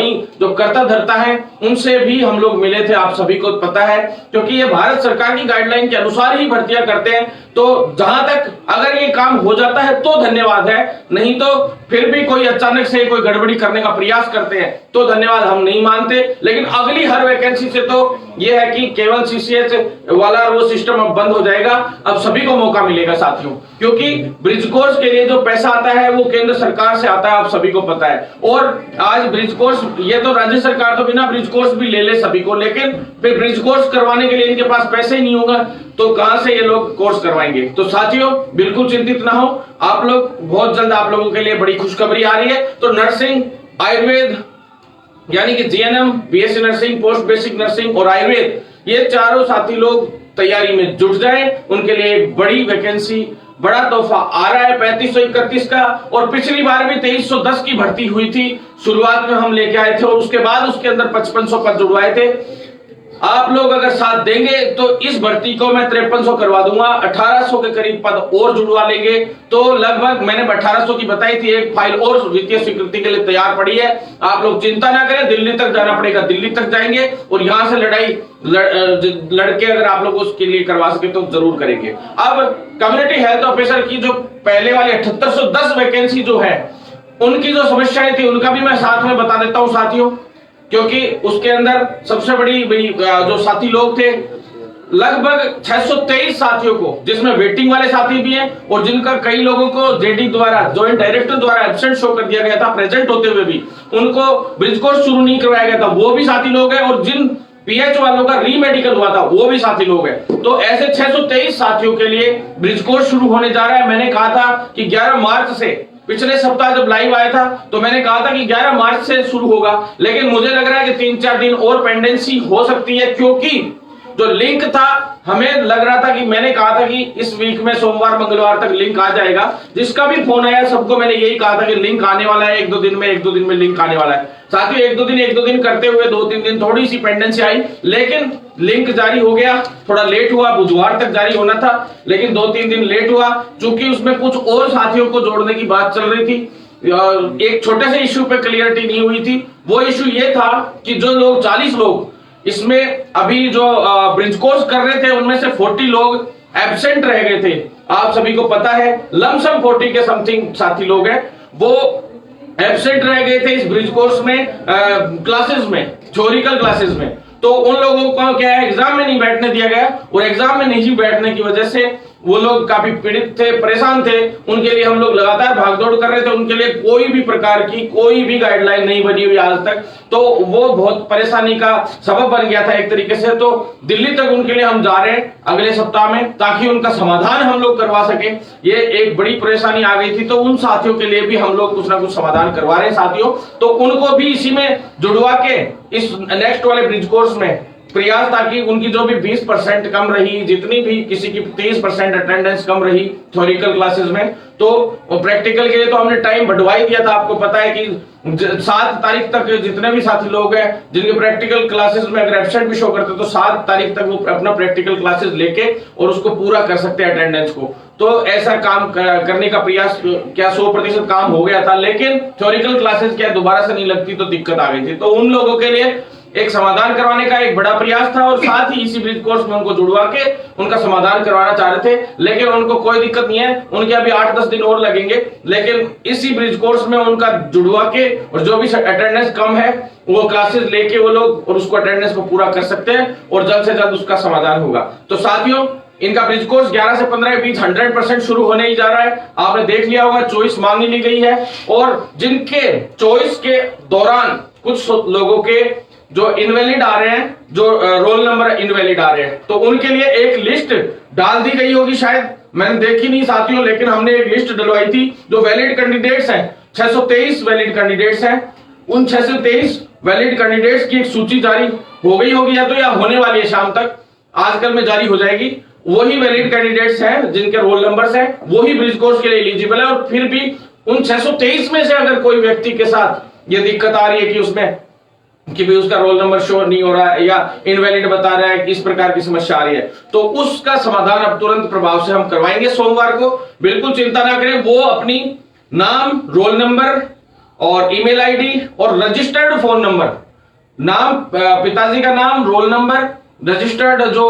वहीं जो कर्ता धर्ता है उनसे भी हम लोग मिले थे, आप सभी को पता है, क्योंकि ये भारत सरकार की गाइडलाइन के अनुसार ही भर्तियां करते हैं। तो जहां तक अगर ये काम हो जाता है तो धन्यवाद है, नहीं तो फिर भी कोई अचानक से कोई गड़बड़ी करने का प्रयास करते हैं तो धन्यवाद हम नहीं मानते। लेकिन अगली हर वैकेंसी से तो ये है कि केवल सीसीएच वाला वो सिस्टम अब बंद हो जाएगा, अब सभी को मौका मिलेगा साथियों, क्योंकि ब्रिज कोर्स के लिए जो पैसा आता है वो केंद्र सरकार से आता है, आप सभी को पता है। और आज ब्रिज कोर्स, ये तो राज्य सरकार तो बिना ब्रिज कोर्स भी ले ले सभी को, लेकिन फिर ब्रिज कोर्स करवाने के लिए इनके पास पैसे ही नहीं होगा तो कहां से ये लोग कोर्स करवाएंगे। तो साथियों बिल्कुल चिंतित ना हो आप लोग, बहुत जल्द आप लोगों के लिए बड़ी खुशखबरी आ रही है। तो नर्सिंग, आयुर्वेद यानी कि GNM, BSc nursing, post basic nursing और आयुर्वेद, ये चारों साथी लोग तैयारी में जुट जाएं, उनके लिए एक बड़ी वैकेंसी, बड़ा तोहफा आ रहा है 3531 का। और पिछली बार भी 2310 की भर्ती हुई थी, शुरुआत में हम लेके आए थे और उसके बाद उसके अंदर 5500 पद जुड़वाए थे। आप लोग अगर साथ देंगे तो इस भर्ती को मैं 5300 करवा दूंगा, 1800 के करीब पद और जुड़वा लेंगे। तो लगभग मैंने 1800 की बताई थी, एक फाइल और वित्तीय स्वीकृति के लिए तैयार पड़ी है। आप लोग चिंता ना करें, दिल्ली तक जाना पड़ेगा, दिल्ली तक जाएंगे और यहां से लड़के अगर आप लोग उसके लिए करवा सके तो जरूर करेंगे। अब कम्युनिटी हेल्थ ऑफिसर की जो पहले वाली 7810 वैकेंसी जो है, उनकी जो समस्याएं थी उनका भी मैं साथ में बता देता हूं साथियों, क्योंकि उसके अंदर सबसे बड़ी जो साथी लोग थे, लगभग 623 साथियों को, जिसमें वेटिंग वाले साथी भी हैं और जिनका कई लोगों को जेडी द्वारा, जॉइंट डायरेक्टर द्वारा एब्सेंट शो कर दिया गया था, प्रेजेंट होते हुए भी उनको ब्रिज कोर्स शुरू नहीं करवाया गया था, वो भी साथी लोग हैं। और जिन पीएच वालों का री मेडिकल हुआ था वो भी साथी लोग हैं। तो ऐसे 623 साथियों के लिए ब्रिज कोर्स शुरू होने जा रहा है। मैंने कहा था कि 11 मार्च से, पिछले सप्ताह जब लाइव आया था तो मैंने कहा था कि 11 मार्च से शुरू होगा, लेकिन मुझे लग रहा है कि 3-4 दिन और पेंडेंसी हो सकती है, क्योंकि जो लिंक था हमें लग रहा था कि मैंने कहा था कि इस वीक में सोमवार मंगलवार तक लिंक आ जाएगा। जिसका भी फोन आया सबको मैंने यही कहा था कि लिंक आने वाला है, 1-2 दिन में लिंक आने वाला है। साथियों 1-2 दिन करते हुए 2-3 दिन थोड़ी सी पेंडेंसी आई, लेकिन लिंक जारी हो गया। थोड़ा लेट हुआ, बुधवार तक जारी होना था लेकिन 2-3 दिन लेट हुआ, चूंकि उसमें कुछ और साथियों को जोड़ने की बात चल रही थी। एक छोटे से इश्यू पे क्लियरिटी नहीं हुई थी। वो इश्यू ये था कि जो लोग 40 लोग इसमें अभी जो ब्रिज कोर्स कर रहे थे, उनमें से 40 लोग एब्सेंट रह गए थे। आप सभी को पता है लमसम 40 के समथिंग साथी लोग हैं, वो एब्सेंट रह गए थे इस ब्रिज कोर्स में, क्लासेस में, थ्योरिकल क्लासेस में। तो उन लोगों को क्या है, एग्जाम में नहीं बैठने दिया गया और एग्जाम में नहीं बैठने की वजह से वो लोग काफी पीड़ित थे, परेशान थे। उनके लिए हम लोग लगातार भागदौड़ कर रहे थे, उनके लिए कोई भी प्रकार की कोई भी गाइडलाइन नहीं बनी हुई आज तक, तो वो बहुत परेशानी का सबब बन गया था एक तरीके से। तो दिल्ली तक उनके लिए हम जा रहे हैं अगले सप्ताह में, ताकि उनका समाधान हम लोग करवा सके। ये एक बड़ी परेशानी आ गई थी, तो उन साथियों के लिए भी हम लोग कुछ ना कुछ समाधान करवा रहे हैं साथियों। तो उनको भी इसी में जुड़वा के इस नेक्स्ट वाले ब्रिज कोर्स में प्रयास, ताकि उनकी जो भी 20% कम रही, जितनी भी किसी की 30% अटेंडेंस कम रही थ्योरिकल क्लासेस में, तो प्रैक्टिकल के लिए तो हमने टाइम बढ़वा ही दिया था। आपको पता है कि 7 तारीख तक जितने भी साथी लोग हैं जिनके प्रैक्टिकल क्लासेस में अगर एब्सेंट भी शो करते तो 7 तारीख तक वो अपना प्रैक्टिकल क्लासेस लेके और उसको पूरा कर सकते हैं अटेंडेंस को। तो ऐसा काम करने का प्रयास, क्या 100% काम हो गया था, लेकिन थ्योरिकल क्लासेस क्या दोबारा से नहीं लगती तो दिक्कत आ गई थी। तो उन लोगों के लिए एक समाधान करवाने का एक बड़ा प्रयास था और साथ ही इसी ब्रिज कोर्स में उनको जुड़वा के उनका समाधान करवाना चाह रहे थे। लेकिन उनको कोई दिक्कत नहीं है, उनके अभी 8-10 दिन और लगेंगे, लेकिन इसी ब्रिज कोर्स में उनका जुड़वा के और जो भी अटेंडेंस कम है वो क्लासेस लेके वो लोग और उसको अटेंडेंस को पूरा कर सकते हैं और जल्द से जल्द उसका समाधान होगा। तो साथियों इनका ब्रिज कोर्स 11 से 15 के बीच 100% शुरू होने ही जा रहा है। आपने देख लिया होगा, चॉइस मांगी ली गई है और जिनके चॉइस के दौरान कुछ लोगों के जो इनवैलिड आ रहे हैं, जो रोल नंबर इनवैलिड आ रहे हैं, तो उनके लिए एक लिस्ट डाल दी गई होगी, शायद मैंने देखी नहीं साथियों, लेकिन हमने एक लिस्ट डलवाई थी। जो वैलिड कैंडिडेट्स हैं, 623 वैलिड कैंडिडेट्स हैं, उन 623 वैलिड कैंडिडेट्स की एक सूची जारी हो गई होगी या तो या होने वाली है शाम तक, आजकल में जारी हो जाएगी। वही वैलिड कैंडिडेट्स हैं जिनके रोल नंबर्स हैं, वही ब्रिज कोर्स के लिए एलिजिबल है। और फिर भी उन 623 में से अगर कोई व्यक्ति के साथ ये दिक्कत आ रही है कि उसमें कि भी उसका रोल नंबर शो नहीं हो रहा है या इनवैलिड बता रहा है, किस प्रकार की समस्या आ रही है, तो उसका समाधान अब तुरंत प्रभाव से हम करवाएंगे सोमवार को। बिल्कुल चिंता ना करें, वो अपनी नाम, रोल नंबर और ईमेल आईडी और रजिस्टर्ड फोन नंबर, नाम, पिताजी का नाम, रोल नंबर, रजिस्टर्ड जो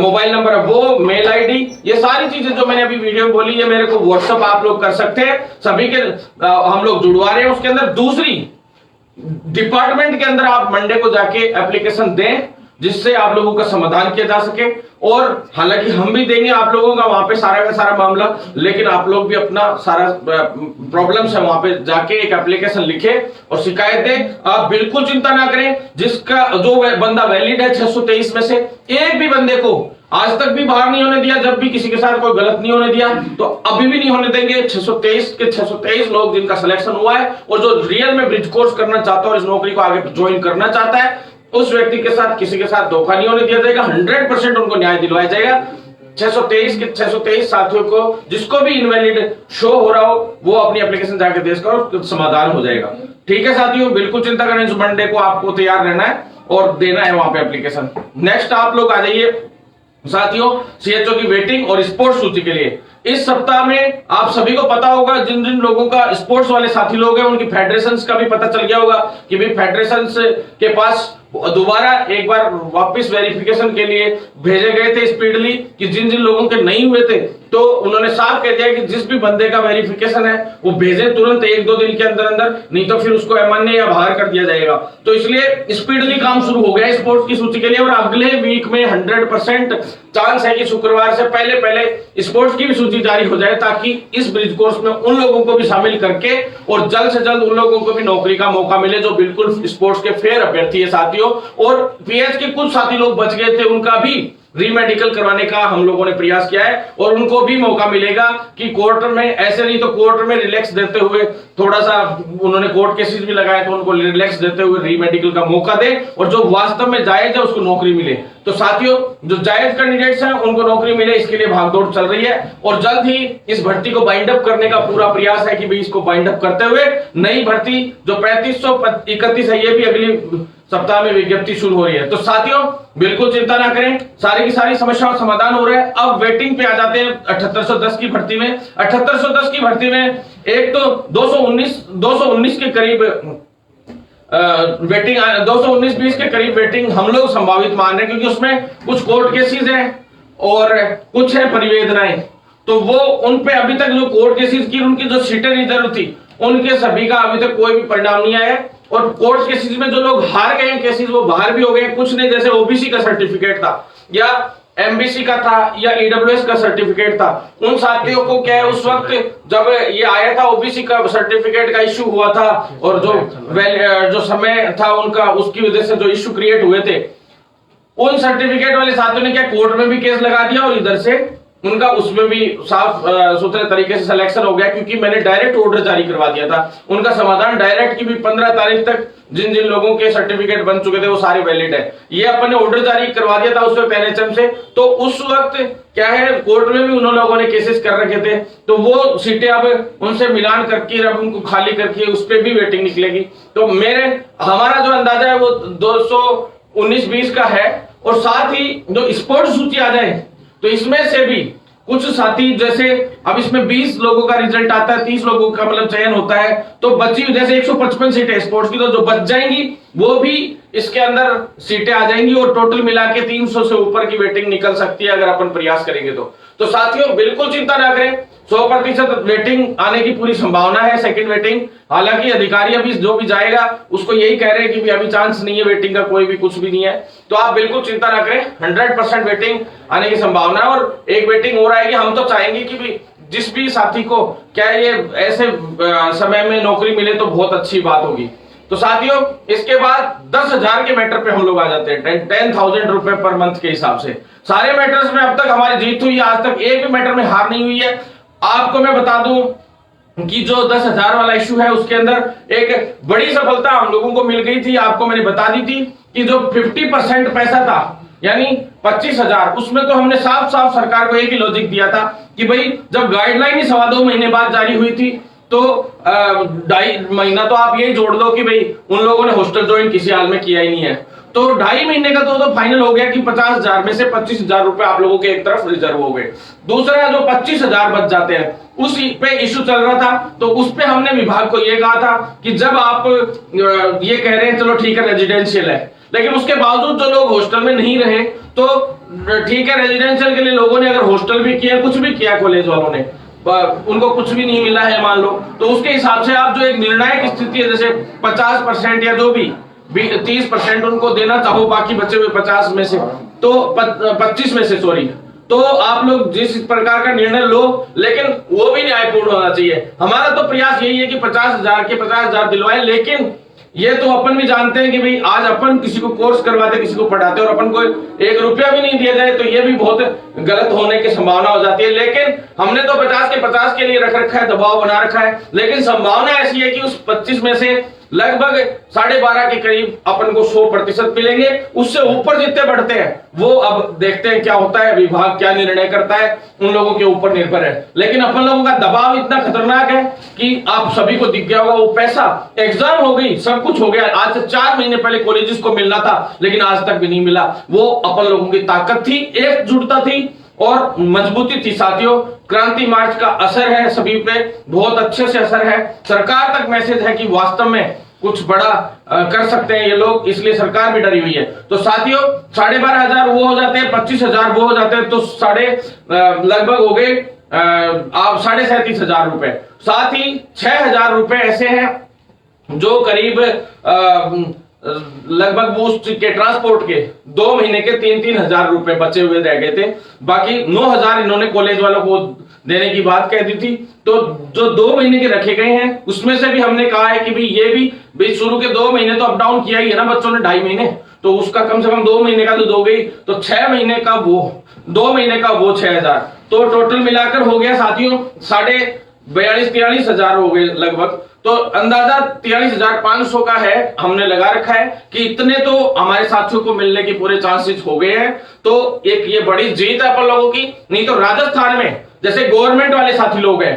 मोबाइल नंबर है वो, मेल आईडी, ये सारी चीजें जो मैंने अभी वीडियो में बोली, ये मेरे को व्हाट्सएप आप लोग कर सकते हैं। सभी के हम लोग जुड़वा रहे हैं उसके अंदर। दूसरी, डिपार्टमेंट के अंदर आप मंडे को जाके एप्लीकेशन दें जिससे आप लोगों का समाधान किया जा सके। और हालांकि हम भी देंगे आप लोगों का वहां पे सारा का सारा मामला, लेकिन आप लोग भी अपना सारा प्रॉब्लम्स है वहां पे जाके एक एप्लीकेशन लिखे और शिकायत दें। आप बिल्कुल चिंता ना करें, जिसका जो बंदा वैलिड है 623 में से एक भी बंदे को आज तक भी बाहर नहीं होने दिया, जब भी किसी के साथ कोई गलत नहीं होने दिया, तो अभी भी नहीं होने देंगे। 623 के 623 लोग जिनका सिलेक्शन हुआ है और जो रियल में ब्रिज कोर्स करना चाहता है और इस नौकरी को आगे ज्वाइन करना चाहता है, उस व्यक्ति के साथ किसी के साथ धोखा नहीं होने दिया जाएगा। 100% उनको न्याय दिलवाया जाएगा। 623 के 623 साथियों को जिसको भी इनवैलिड शो हो रहा हो वो अपनी एप्लीकेशन जाके देकर समाधान हो जाएगा। ठीक है साथियों, बिल्कुल चिंता करें, इस मंडे को आपको तैयार रहना है और देना है वहां पे एप्लीकेशन। नेक्स्ट आप लोग आ जाइए साथियों सीएचओ की वेटिंग और स्पोर्ट्स सूची के लिए। इस सप्ताह में आप सभी को पता होगा, जिन जिन लोगों का स्पोर्ट्स वाले साथी लोग हैं उनकी फेडरेशंस का भी पता चल गया होगा कि भाई फेडरेशंस के पास दोबारा एक बार वापस वेरिफिकेशन के लिए भेजे गए थे स्पीडली, कि जिन जिन लोगों के नहीं हुए थे तो उन्होंने साफ कह दिया कि जिस भी बंदे का वेरिफिकेशन है वो भेजे तुरंत 1-2 दिन के अंदर अंदर, नहीं तो फिर उसको अमान्य या बाहर कर दिया जाएगा। तो इसलिए स्पीडली काम शुरू हो गया स्पोर्ट्स की सूची के लिए और अगले वीक में 100% चांस है कि शुक्रवार से पहले पहले स्पोर्ट्स की भी सूची जारी हो जाए, ताकि इस ब्रिज कोर्स में उन लोगों को भी शामिल करके और जल्द से जल्द उन लोगों को भी नौकरी का मौका मिले जो बिल्कुल स्पोर्ट्स के फेयर अभ्यर्थी है साथियों। और पीएच के कुछ साथी लोग बच गए थे, उनका भी रीमेडिकल करवाने का हम लोगों ने प्रयास किया है और उनको भी मौका मिलेगा कि कोर्ट में, ऐसे नहीं तो कोर्ट में रिलैक्स देते हुए, थोड़ा सा उन्होंने कोर्ट केसेस भी लगाए तो उनको रिलैक्स देते हुए रीमेडिकल का मौका दे और जो वास्तव में जायज है उसको नौकरी मिले। तो साथियों जो जायज कैंडिडेट्स हैं उनको नौकरी मिले, इसके लिए भागदौड़ चल रही है और जल्द ही इस भर्ती को बाइंड अप करने का पूरा प्रयास है कि भाई इसको बाइंड अप करते हुए नई भर्ती जो 3531 है ये भी अगली सप्ताह में विज्ञप्ति शुरू हो रही है। तो साथियों बिल्कुल चिंता ना करें, सारी की सारी समस्याओं का समाधान हो रहा है। अब वेटिंग पे आ जाते हैं 7810 की भर्ती में। 7810 की भर्ती में एक तो 219 के करीब वेटिंग, 219-20 के करीब वेटिंग हम लोग संभावित मान रहे हैं, क्योंकि उसमें कुछ कोर्ट केसेस हैं और कुछ है परिवेदनाएं। तो वो उन पे अभी तक जो कोर्ट केसेस की उनकी जो सीटें रिजर्व थी उनके सभी का अभी तक कोई भी परिणाम नहीं आया और कोर्ट केसेस में जो लोग हार गए हैं केसेस वो बाहर भी हो गए। कुछ ने जैसे ओबीसी का सर्टिफिकेट था या एमबीसी का था या ईडब्ल्यूएस का सर्टिफिकेट था, उन साथियों को क्या है उस वक्त जब ये आया था ओबीसी का सर्टिफिकेट का इश्यू हुआ था और जो समय था उनका, उसकी वजह से जो इश्यू क्रिएट हुए थे, उन सर्टिफिकेट वाले साथियों ने क्या कोर्ट में भी केस लगा दिया और इधर से उनका उसमें भी साफ सुथरे तरीके से सिलेक्शन हो गया, क्योंकि मैंने डायरेक्ट ऑर्डर जारी करवा दिया था। उनका समाधान डायरेक्ट की भी 15 तारीख तक जिन जिन लोगों के सर्टिफिकेट बन चुके थे वो सारे वैलिड है। ये अपन ने ऑर्डर जारी करवा दिया था उस वक्त एनएचएम से, तो उस वक्त क्या है कोर्ट में भी उन लोगों ने केसेस कर रखे थे, तो वो सीटें अब उनसे मिलान करके अब उनको खाली करके उस पर भी वेटिंग निकलेगी। तो हमारा जो अंदाजा है वो 219-20 का है और साथ ही जो स्पोर्ट्स सूची आ जाए तो इसमें से भी कुछ साथी, जैसे अब इसमें 20 लोगों का रिजल्ट आता है, 30 लोगों का मतलब चयन होता है, तो बची जैसे 155 सीटें स्पोर्ट्स की, तो जो बच जाएंगी वो भी इसके अंदर सीटें आ जाएंगी और टोटल मिला के 300 से ऊपर की वेटिंग निकल सकती है अगर अपन प्रयास करेंगे तो साथियों बिल्कुल चिंता ना करें, 100% वेटिंग आने की पूरी संभावना है, सेकंड वेटिंग। हालांकि अधिकारी अभी जो भी जाएगा उसको यही कह रहे हैं कि भी अभी चांस नहीं है वेटिंग का, कोई भी कुछ भी नहीं है। तो आप बिल्कुल चिंता ना करें, 100% वेटिंग आने की संभावना है और एक वेटिंग और आएगी। हम तो चाहेंगे कि भी जिस भी साथी को क्या ये ऐसे समय में नौकरी मिले तो बहुत अच्छी बात होगी। तो साथियों इसके बाद 10,000 के मैटर पे हम लोग आ जाते हैं, 10,000 रुपए पर मंथ के हिसाब से। सारे मैटर्स में अब तक हमारी जीत हुई है, आज तक एक भी मैटर में हार नहीं हुई है। आपको मैं बता दूं कि जो 10,000 वाला इश्यू है उसके अंदर एक बड़ी सफलता हम लोगों को मिल गई थी। आपको मैंने बता दी थी कि जो 50% पैसा था यानी 25,000, उसमें तो हमने साफ साफ सरकार को एक ही लॉजिक दिया था कि भाई जब गाइडलाइन ही 2.25 महीने बाद जारी हुई थी तो 2.5 महीना तो आप यही जोड़ दो कि भाई उन लोगों ने हॉस्टल ज्वाइन किसी हाल में किया ही नहीं है, तो 2.5 महीने का तो फाइनल हो गया कि 50,000 में से 25,000 रुपए आप लोगों के एक तरफ रिजर्व हो गए। दूसरा जो 25,000 बच जाते हैं उस पे इशू चल रहा था। तो उस पे हमने विभाग को ये कहा था कि जब आप ये कह रहे हैं चलो ठीक है रेजिडेंशियल है, लेकिन उसके बावजूद जो लोग हॉस्टल में नहीं रहे तो ठीक है रेजिडेंशियल के लिए लोगों ने अगर हॉस्टल भी किया, कुछ भी किया, कॉलेज वालों ने उनको कुछ भी नहीं मिला है मान लो, तो उसके हिसाब से आप जो एक निर्णायक स्थिति है जैसे 50% या जो भी 30% उनको देना चाहो, बाकी बचे हुए 50 में से तो 25 में से सॉरी, तो आप लोग जिस प्रकार का निर्णय लो, लेकिन वो भी न्यायपूर्ण होना चाहिए। हमारा तो प्रयास यही है कि 50,000 के 50,000 दिलवाएं, लेकिन ये तो अपन भी जानते हैं कि भाई आज अपन किसी को कोर्स करवाते, किसी को पढ़ाते और अपन को 1 रुपया भी नहीं दिया जाए तो ये भी बहुत गलत होने की संभावना हो जाती है। लेकिन हमने तो 50 के 50 के लिए रख रखा है, दबाव बना रखा है, लेकिन संभावना ऐसी है कि उस 25 में से लगभग 12.5 के करीब अपन को 100% मिलेंगे। उससे ऊपर जितने बढ़ते हैं वो अब देखते हैं क्या होता है, विभाग क्या निर्णय करता है, उन लोगों के ऊपर निर्भर है। लेकिन अपन लोगों का दबाव इतना खतरनाक है कि आप सभी को दिख गया होगा वो पैसा, एग्जाम हो गई, सब कुछ हो गया, आज से 4 महीने पहले कॉलेजेस को मिलना था लेकिन आज तक भी नहीं मिला। वो अपन लोगों की ताकत थी, एकजुटता थी और मजबूती थी। साथियों, क्रांति मार्च का असर है सभी पे, बहुत अच्छे से असर है। सरकार तक मैसेज है कि वास्तव में कुछ बड़ा कर सकते हैं ये लोग, इसलिए सरकार भी डरी हुई है। तो साथियों 12,500 वो हो जाते हैं, 25,000 वो हो जाते हैं, तो लगभग हो गए आप 37,500 रुपए। साथ ही 6,000 रुपए ऐसे हैं जो करीब लगभग बूस्ट के ट्रांसपोर्ट के 2 महीने के 3-3 हजार रुपए बचे हुए रह गए थे। बाकी 9,000 इन्होंने कॉलेज वालों को देने की बात कह दी थी। तो जो 2 महीने के रखे गए हैं उसमें से भी हमने कहा है कि भाई ये भी शुरू के 2 महीने तो अप डाउन किया ही है ना बच्चों ने, 2.5 महीने, तो उसका कम से कम 2 महीने का तो दोगे ही, तो 6 महीने का वो 2 महीने का वो 6,000, तो टोटल मिलाकर हो गया साथियों 42,000-43,000 हजार हो गए लगभग। तो अंदाजा 43,500 का है, हमने लगा रखा है कि इतने तो हमारे साथियों को मिलने के पूरे चांसेस हो गए हैं। तो एक ये बड़ी जीत है अपन लोगों की। नहीं तो राजस्थान में जैसे गवर्नमेंट वाले साथी लोग हैं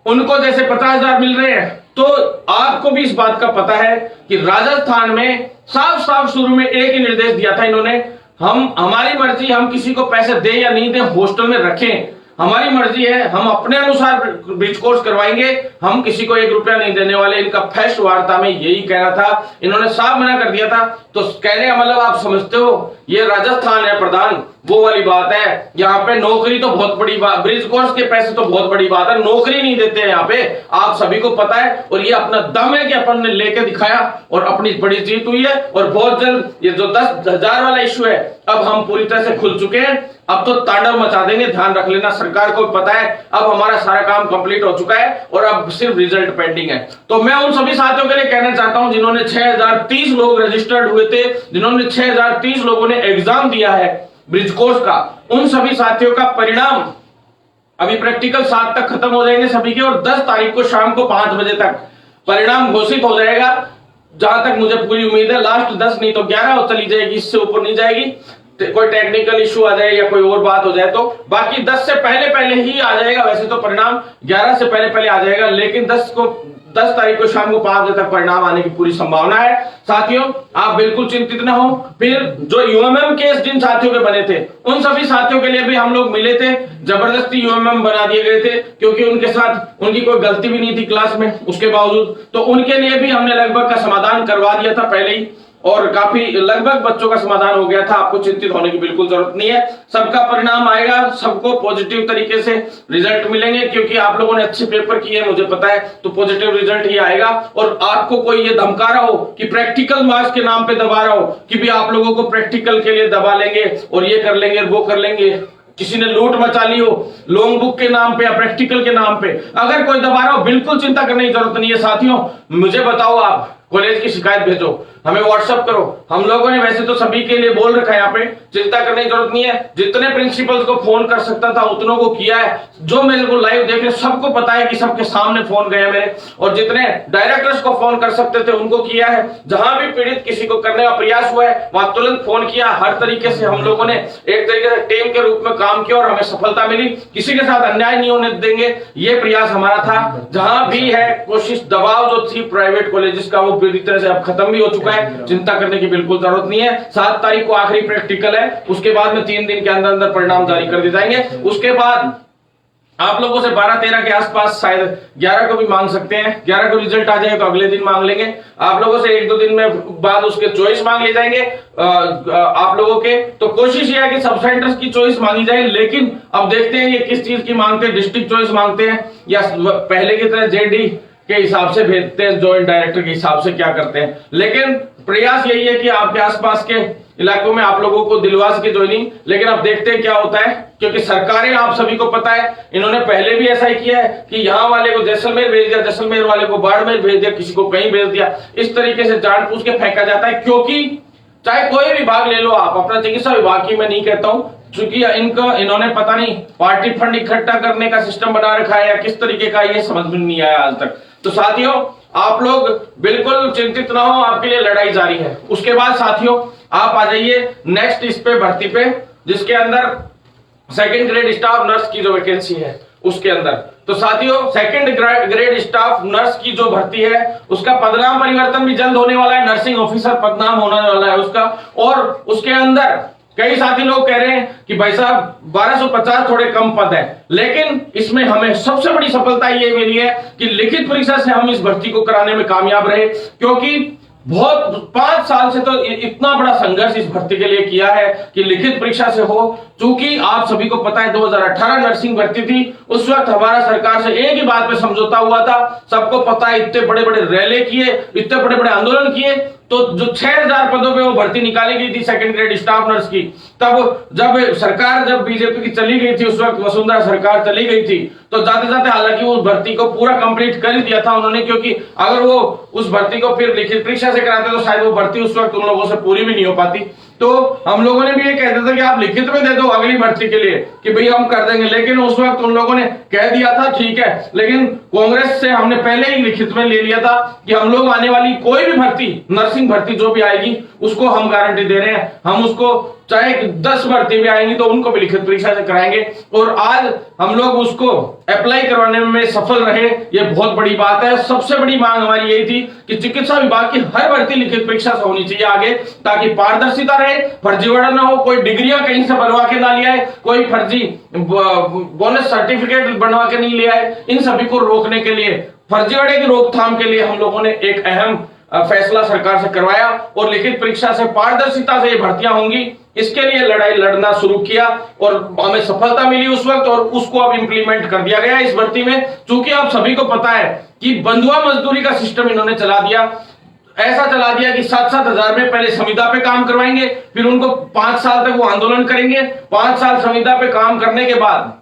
उनको जैसे 50,000 मिल रहे हैं, तो आपको भी इस बात का पता है कि राजस्थान में साफ साफ शुरू में एक ही निर्देश दिया था इन्होंने, हमारी मर्जी, हम किसी को पैसे दें या नहीं दें, हॉस्टल में रखें, हमारी मर्जी है, हम अपने अनुसार ब्रिज कोर्स करवाएंगे, हम किसी को 1 रुपया नहीं देने वाले। इनका फर्स्ट वार्ता में यही कहना था, इन्होंने साफ मना कर दिया था। तो कहने का मतलब आप समझते हो ये राजस्थान है प्रधान, वो वाली बात है। यहाँ पे नौकरी तो बहुत बड़ी बात, ब्रिज कोर्स के पैसे तो बहुत बड़ी बात है, नौकरी नहीं देते हैं यहाँ पे, आप सभी को पता है। और ये अपना दम है कि अपन ने लेके दिखाया और अपनी बड़ी जीत हुई है। और बहुत जल्द ये जो 10,000 वाला इश्यू है अब हम पूरी तरह से खुल चुके हैं, अब तो तांडव मचा देंगे, ध्यान रख लेना, सरकार को पता है अब हमारा सारा काम कंप्लीट हो चुका है और अब सिर्फ रिजल्ट पेंडिंग है। तो मैं उन सभी साथियों के लिए कहना चाहता हूं जिन्होंने 6,030 लोग रजिस्टर्ड हुए थे, जिन्होंने 6,030 लोगों ने एग्जाम दिया है ब्रिज कोर्स का, उन सभी साथियों का परिणाम अभी प्रैक्टिकल 7 तक खत्म हो जाएंगे सभी के, और 10 तारीख को शाम को 5 बजे तक परिणाम घोषित हो जाएगा। जहां तक मुझे पूरी उम्मीद है लास्ट 10 नहीं तो 11 चली जाएगी, इससे ऊपर नहीं जाएगी। कोई टेक्निकल इशू आ जाए या कोई और बात हो जाए तो बाकी 10 से पहले ही आ जाएगा। वैसे तो परिणाम 11 से पहले आ जाएगा, लेकिन 10 तारीख को शाम को 5 बजे तक परिणाम आने की पूरी संभावना है। साथियों आप बिल्कुल चिंतित न हो। फिर जो यूएमएम केस जिन साथियों के बने थे उन सभी साथियों के लिए भी हम लोग मिले थे, जबरदस्ती यूएमएम बना दिए गए थे क्योंकि उनके साथ उनकी कोई गलती भी नहीं थी क्लास में, उसके बावजूद तो उनके लिए भी हमने लगभग का समाधान करवा दिया था पहले ही, और काफी लगभग बच्चों का समाधान हो गया था। आपको चिंतित होने की बिल्कुल जरूरत नहीं है, सबका परिणाम आएगा, सबको पॉजिटिव तरीके से रिजल्ट मिलेंगे क्योंकि आप लोगों ने अच्छे पेपर किए मुझे पता है, तो पॉजिटिव रिजल्ट ही आएगा। और आपको कोई ये धमका रहा हो कि प्रैक्टिकल मार्क्स के नाम पे दबा रहा हो कि भी आप लोगों को प्रैक्टिकल के लिए दबा लेंगे और ये कर लेंगे वो कर लेंगे, किसी ने लूट मचा ली हो लॉन्ग बुक के नाम पे या प्रैक्टिकल के नाम पे, अगर कोई दबा रहा हो बिल्कुल चिंता करने की जरूरत नहीं है। साथियों मुझे बताओ, आप कॉलेज की शिकायत भेजो, हमें व्हाट्सएप करो, हम लोगों ने वैसे तो सभी के लिए बोल रखा है, यहाँ पे चिंता करने की जरूरत नहीं है। जितने प्रिंसिपल्स को फोन कर सकता था उतनों को किया है, जो मेरे को लाइव देख रहे सबको पता है कि सबके सामने फोन गया मेरे, और जितने डायरेक्टर्स को फोन कर सकते थे उनको किया है। जहां भी पीड़ित किसी को करने का प्रयास हुआ है वहां तुरंत फोन किया। हर तरीके से हम लोगों ने एक तरीके से टीम के रूप में काम किया और हमें सफलता मिली। किसी के साथ अन्याय नहीं होने देंगे, ये प्रयास हमारा था। जहां भी है कोशिश, दबाव जो थी प्राइवेट कॉलेजेस का वो पूरी तरह से अब खत्म भी हो चुका है, चिंता करने की बिल्कुल जरूरत नहीं है। 7 तारीख को आखिरी प्रैक्टिकल है, उसके बाद में 3 दिन के अंदर अंदर परिणाम जारी कर दिए जाएंगे। उसके बाद आप लोगों से 12-13 के आसपास, शायद 11 को भी मांग सकते हैं। 11 को रिजल्ट आ जाए तो अगले दिन मांग लेंगे। आप लोगों से 1-2 दिन में बाद उसके चॉइस मांग ले जाएंगे आप लोगों के। तो कोशिश ये है कि सब सेंटर्स की चॉइस मांगी जाए, लेकिन अब देखते हैं ये किस चीज की मांगते हैं, डिस्ट्रिक्ट चॉइस मांगते हैं या पहले की तरह जेडी के हिसाब से भेजते हैं, जॉइंट डायरेक्टर के हिसाब से क्या करते हैं। लेकिन प्रयास यही है कि आपके आसपास के इलाकों में आप लोगों को दिलवा सके ज्वाइनिंग। लेकिन अब देखते हैं क्या होता है, क्योंकि सरकारें आप सभी को पता है, इन्होंने पहले भी ऐसा ही किया है कि यहाँ वाले को जैसलमेर भेज दिया, जैसलमेर वाले को बाड़मेर भेज दिया, किसी को कहीं भेज दिया। इस तरीके से जान पूछ के फेंका जाता है, क्योंकि चाहे कोई विभाग ले लो आप, अपना चिकित्सा विभाग की मैं नहीं कहता हूं, क्योंकि इन्होंने पता नहीं पार्टी फंड इकट्ठा करने का सिस्टम बना रखा है या किस तरीके का, ये समझ में नहीं आया आज तक। तो साथियों, आप लोग बिल्कुल चिंतित ना हो, आपके लिए लड़ाई जारी है। उसके बाद साथियों आप आ जाइए नेक्स्ट इस पे भर्ती पे, जिसके अंदर सेकंड ग्रेड स्टाफ नर्स की जो वैकेंसी है उसके अंदर। तो साथियों, सेकंड ग्रेड स्टाफ नर्स की जो भर्ती है उसका पदनाम परिवर्तन भी जल्द होने वाला है। नर्सिंग ऑफिसर पदनाम होने वाला है उसका। और उसके अंदर कई साथी लोग कह रहे हैं कि भाई साहब 1250 थोड़े कम पद है, लेकिन इसमें हमें सबसे बड़ी सफलता ये मिली है कि लिखित परीक्षा से हम इस भर्ती को कराने में कामयाब रहे। क्योंकि बहुत 5 साल से तो इतना बड़ा संघर्ष इस भर्ती के लिए किया है कि लिखित परीक्षा से हो। चूंकि आप सभी को पता है 2018 नर्सिंग भर्ती थी, उस वक्त हमारा सरकार से एक ही बात पे समझौता हुआ था। सबको पता है, इतने बड़े बड़े रैली किए, इतने बड़े बड़े आंदोलन किए, तो जो 6000 पदों पे वो भर्ती निकाली गई थी सेकंड ग्रेड स्टाफ नर्स की। तब जब सरकार, जब बीजेपी की चली गई थी, उस वक्त वसुंधरा सरकार चली गई थी, तो जाते जाते हालांकि उस भर्ती को पूरा कंप्लीट कर दिया था उन्होंने, क्योंकि अगर वो उस भर्ती को फिर लिखित परीक्षा से कराते तो शायद वो भर्ती उस वक्त उन लोगों से पूरी भी नहीं हो पाती। तो हम लोगों ने भी ये कहते थे कि आप लिखित में दे दो अगली भर्ती के लिए कि भाई हम कर देंगे, लेकिन उस वक्त उन लोगों ने कह दिया था ठीक है, लेकिन कांग्रेस से हमने पहले ही लिखित में ले लिया था कि हम लोग आने वाली कोई भी भर्ती, नर्सिंग भर्ती जो भी आएगी उसको हम गारंटी दे रहे हैं, हम उसको चाहे 10 भर्ती भी आएंगी तो उनको भी लिखित परीक्षा से कराएंगे। और आज हम लोग उसको अप्लाई करवाने में सफल रहे, ये बहुत बड़ी बात है। सबसे बड़ी मांग हमारी यही थी कि चिकित्सा विभाग की हर भर्ती लिखित परीक्षा से होनी चाहिए आगे, ताकि पारदर्शिता रहे, फर्जीवाड़ा ना हो, कोई डिग्रियां कहीं से बनवा के ना ले आए, कोई फर्जी बोनस सर्टिफिकेट बनवा के नहीं ले आए। इन सभी को रोकने के लिए, फर्जीवाड़े की रोकथाम के लिए हम लोगों ने एक अहम फैसला सरकार से करवाया और लिखित परीक्षा से पारदर्शिता से ये भर्तियां होंगी, इसके लिए लड़ाई लड़ना शुरू किया और हमें सफलता मिली उस वक्त, और उसको अब इंप्लीमेंट कर दिया गया इस भर्ती में। चूंकि आप सभी को पता है कि बंधुआ मजदूरी का सिस्टम इन्होंने चला दिया, ऐसा चला दिया कि 7-7 हजार में पहले संविदा पे काम करवाएंगे, फिर उनको 5 साल तक वो आंदोलन करेंगे, 5 साल संविदा पे काम करने के बाद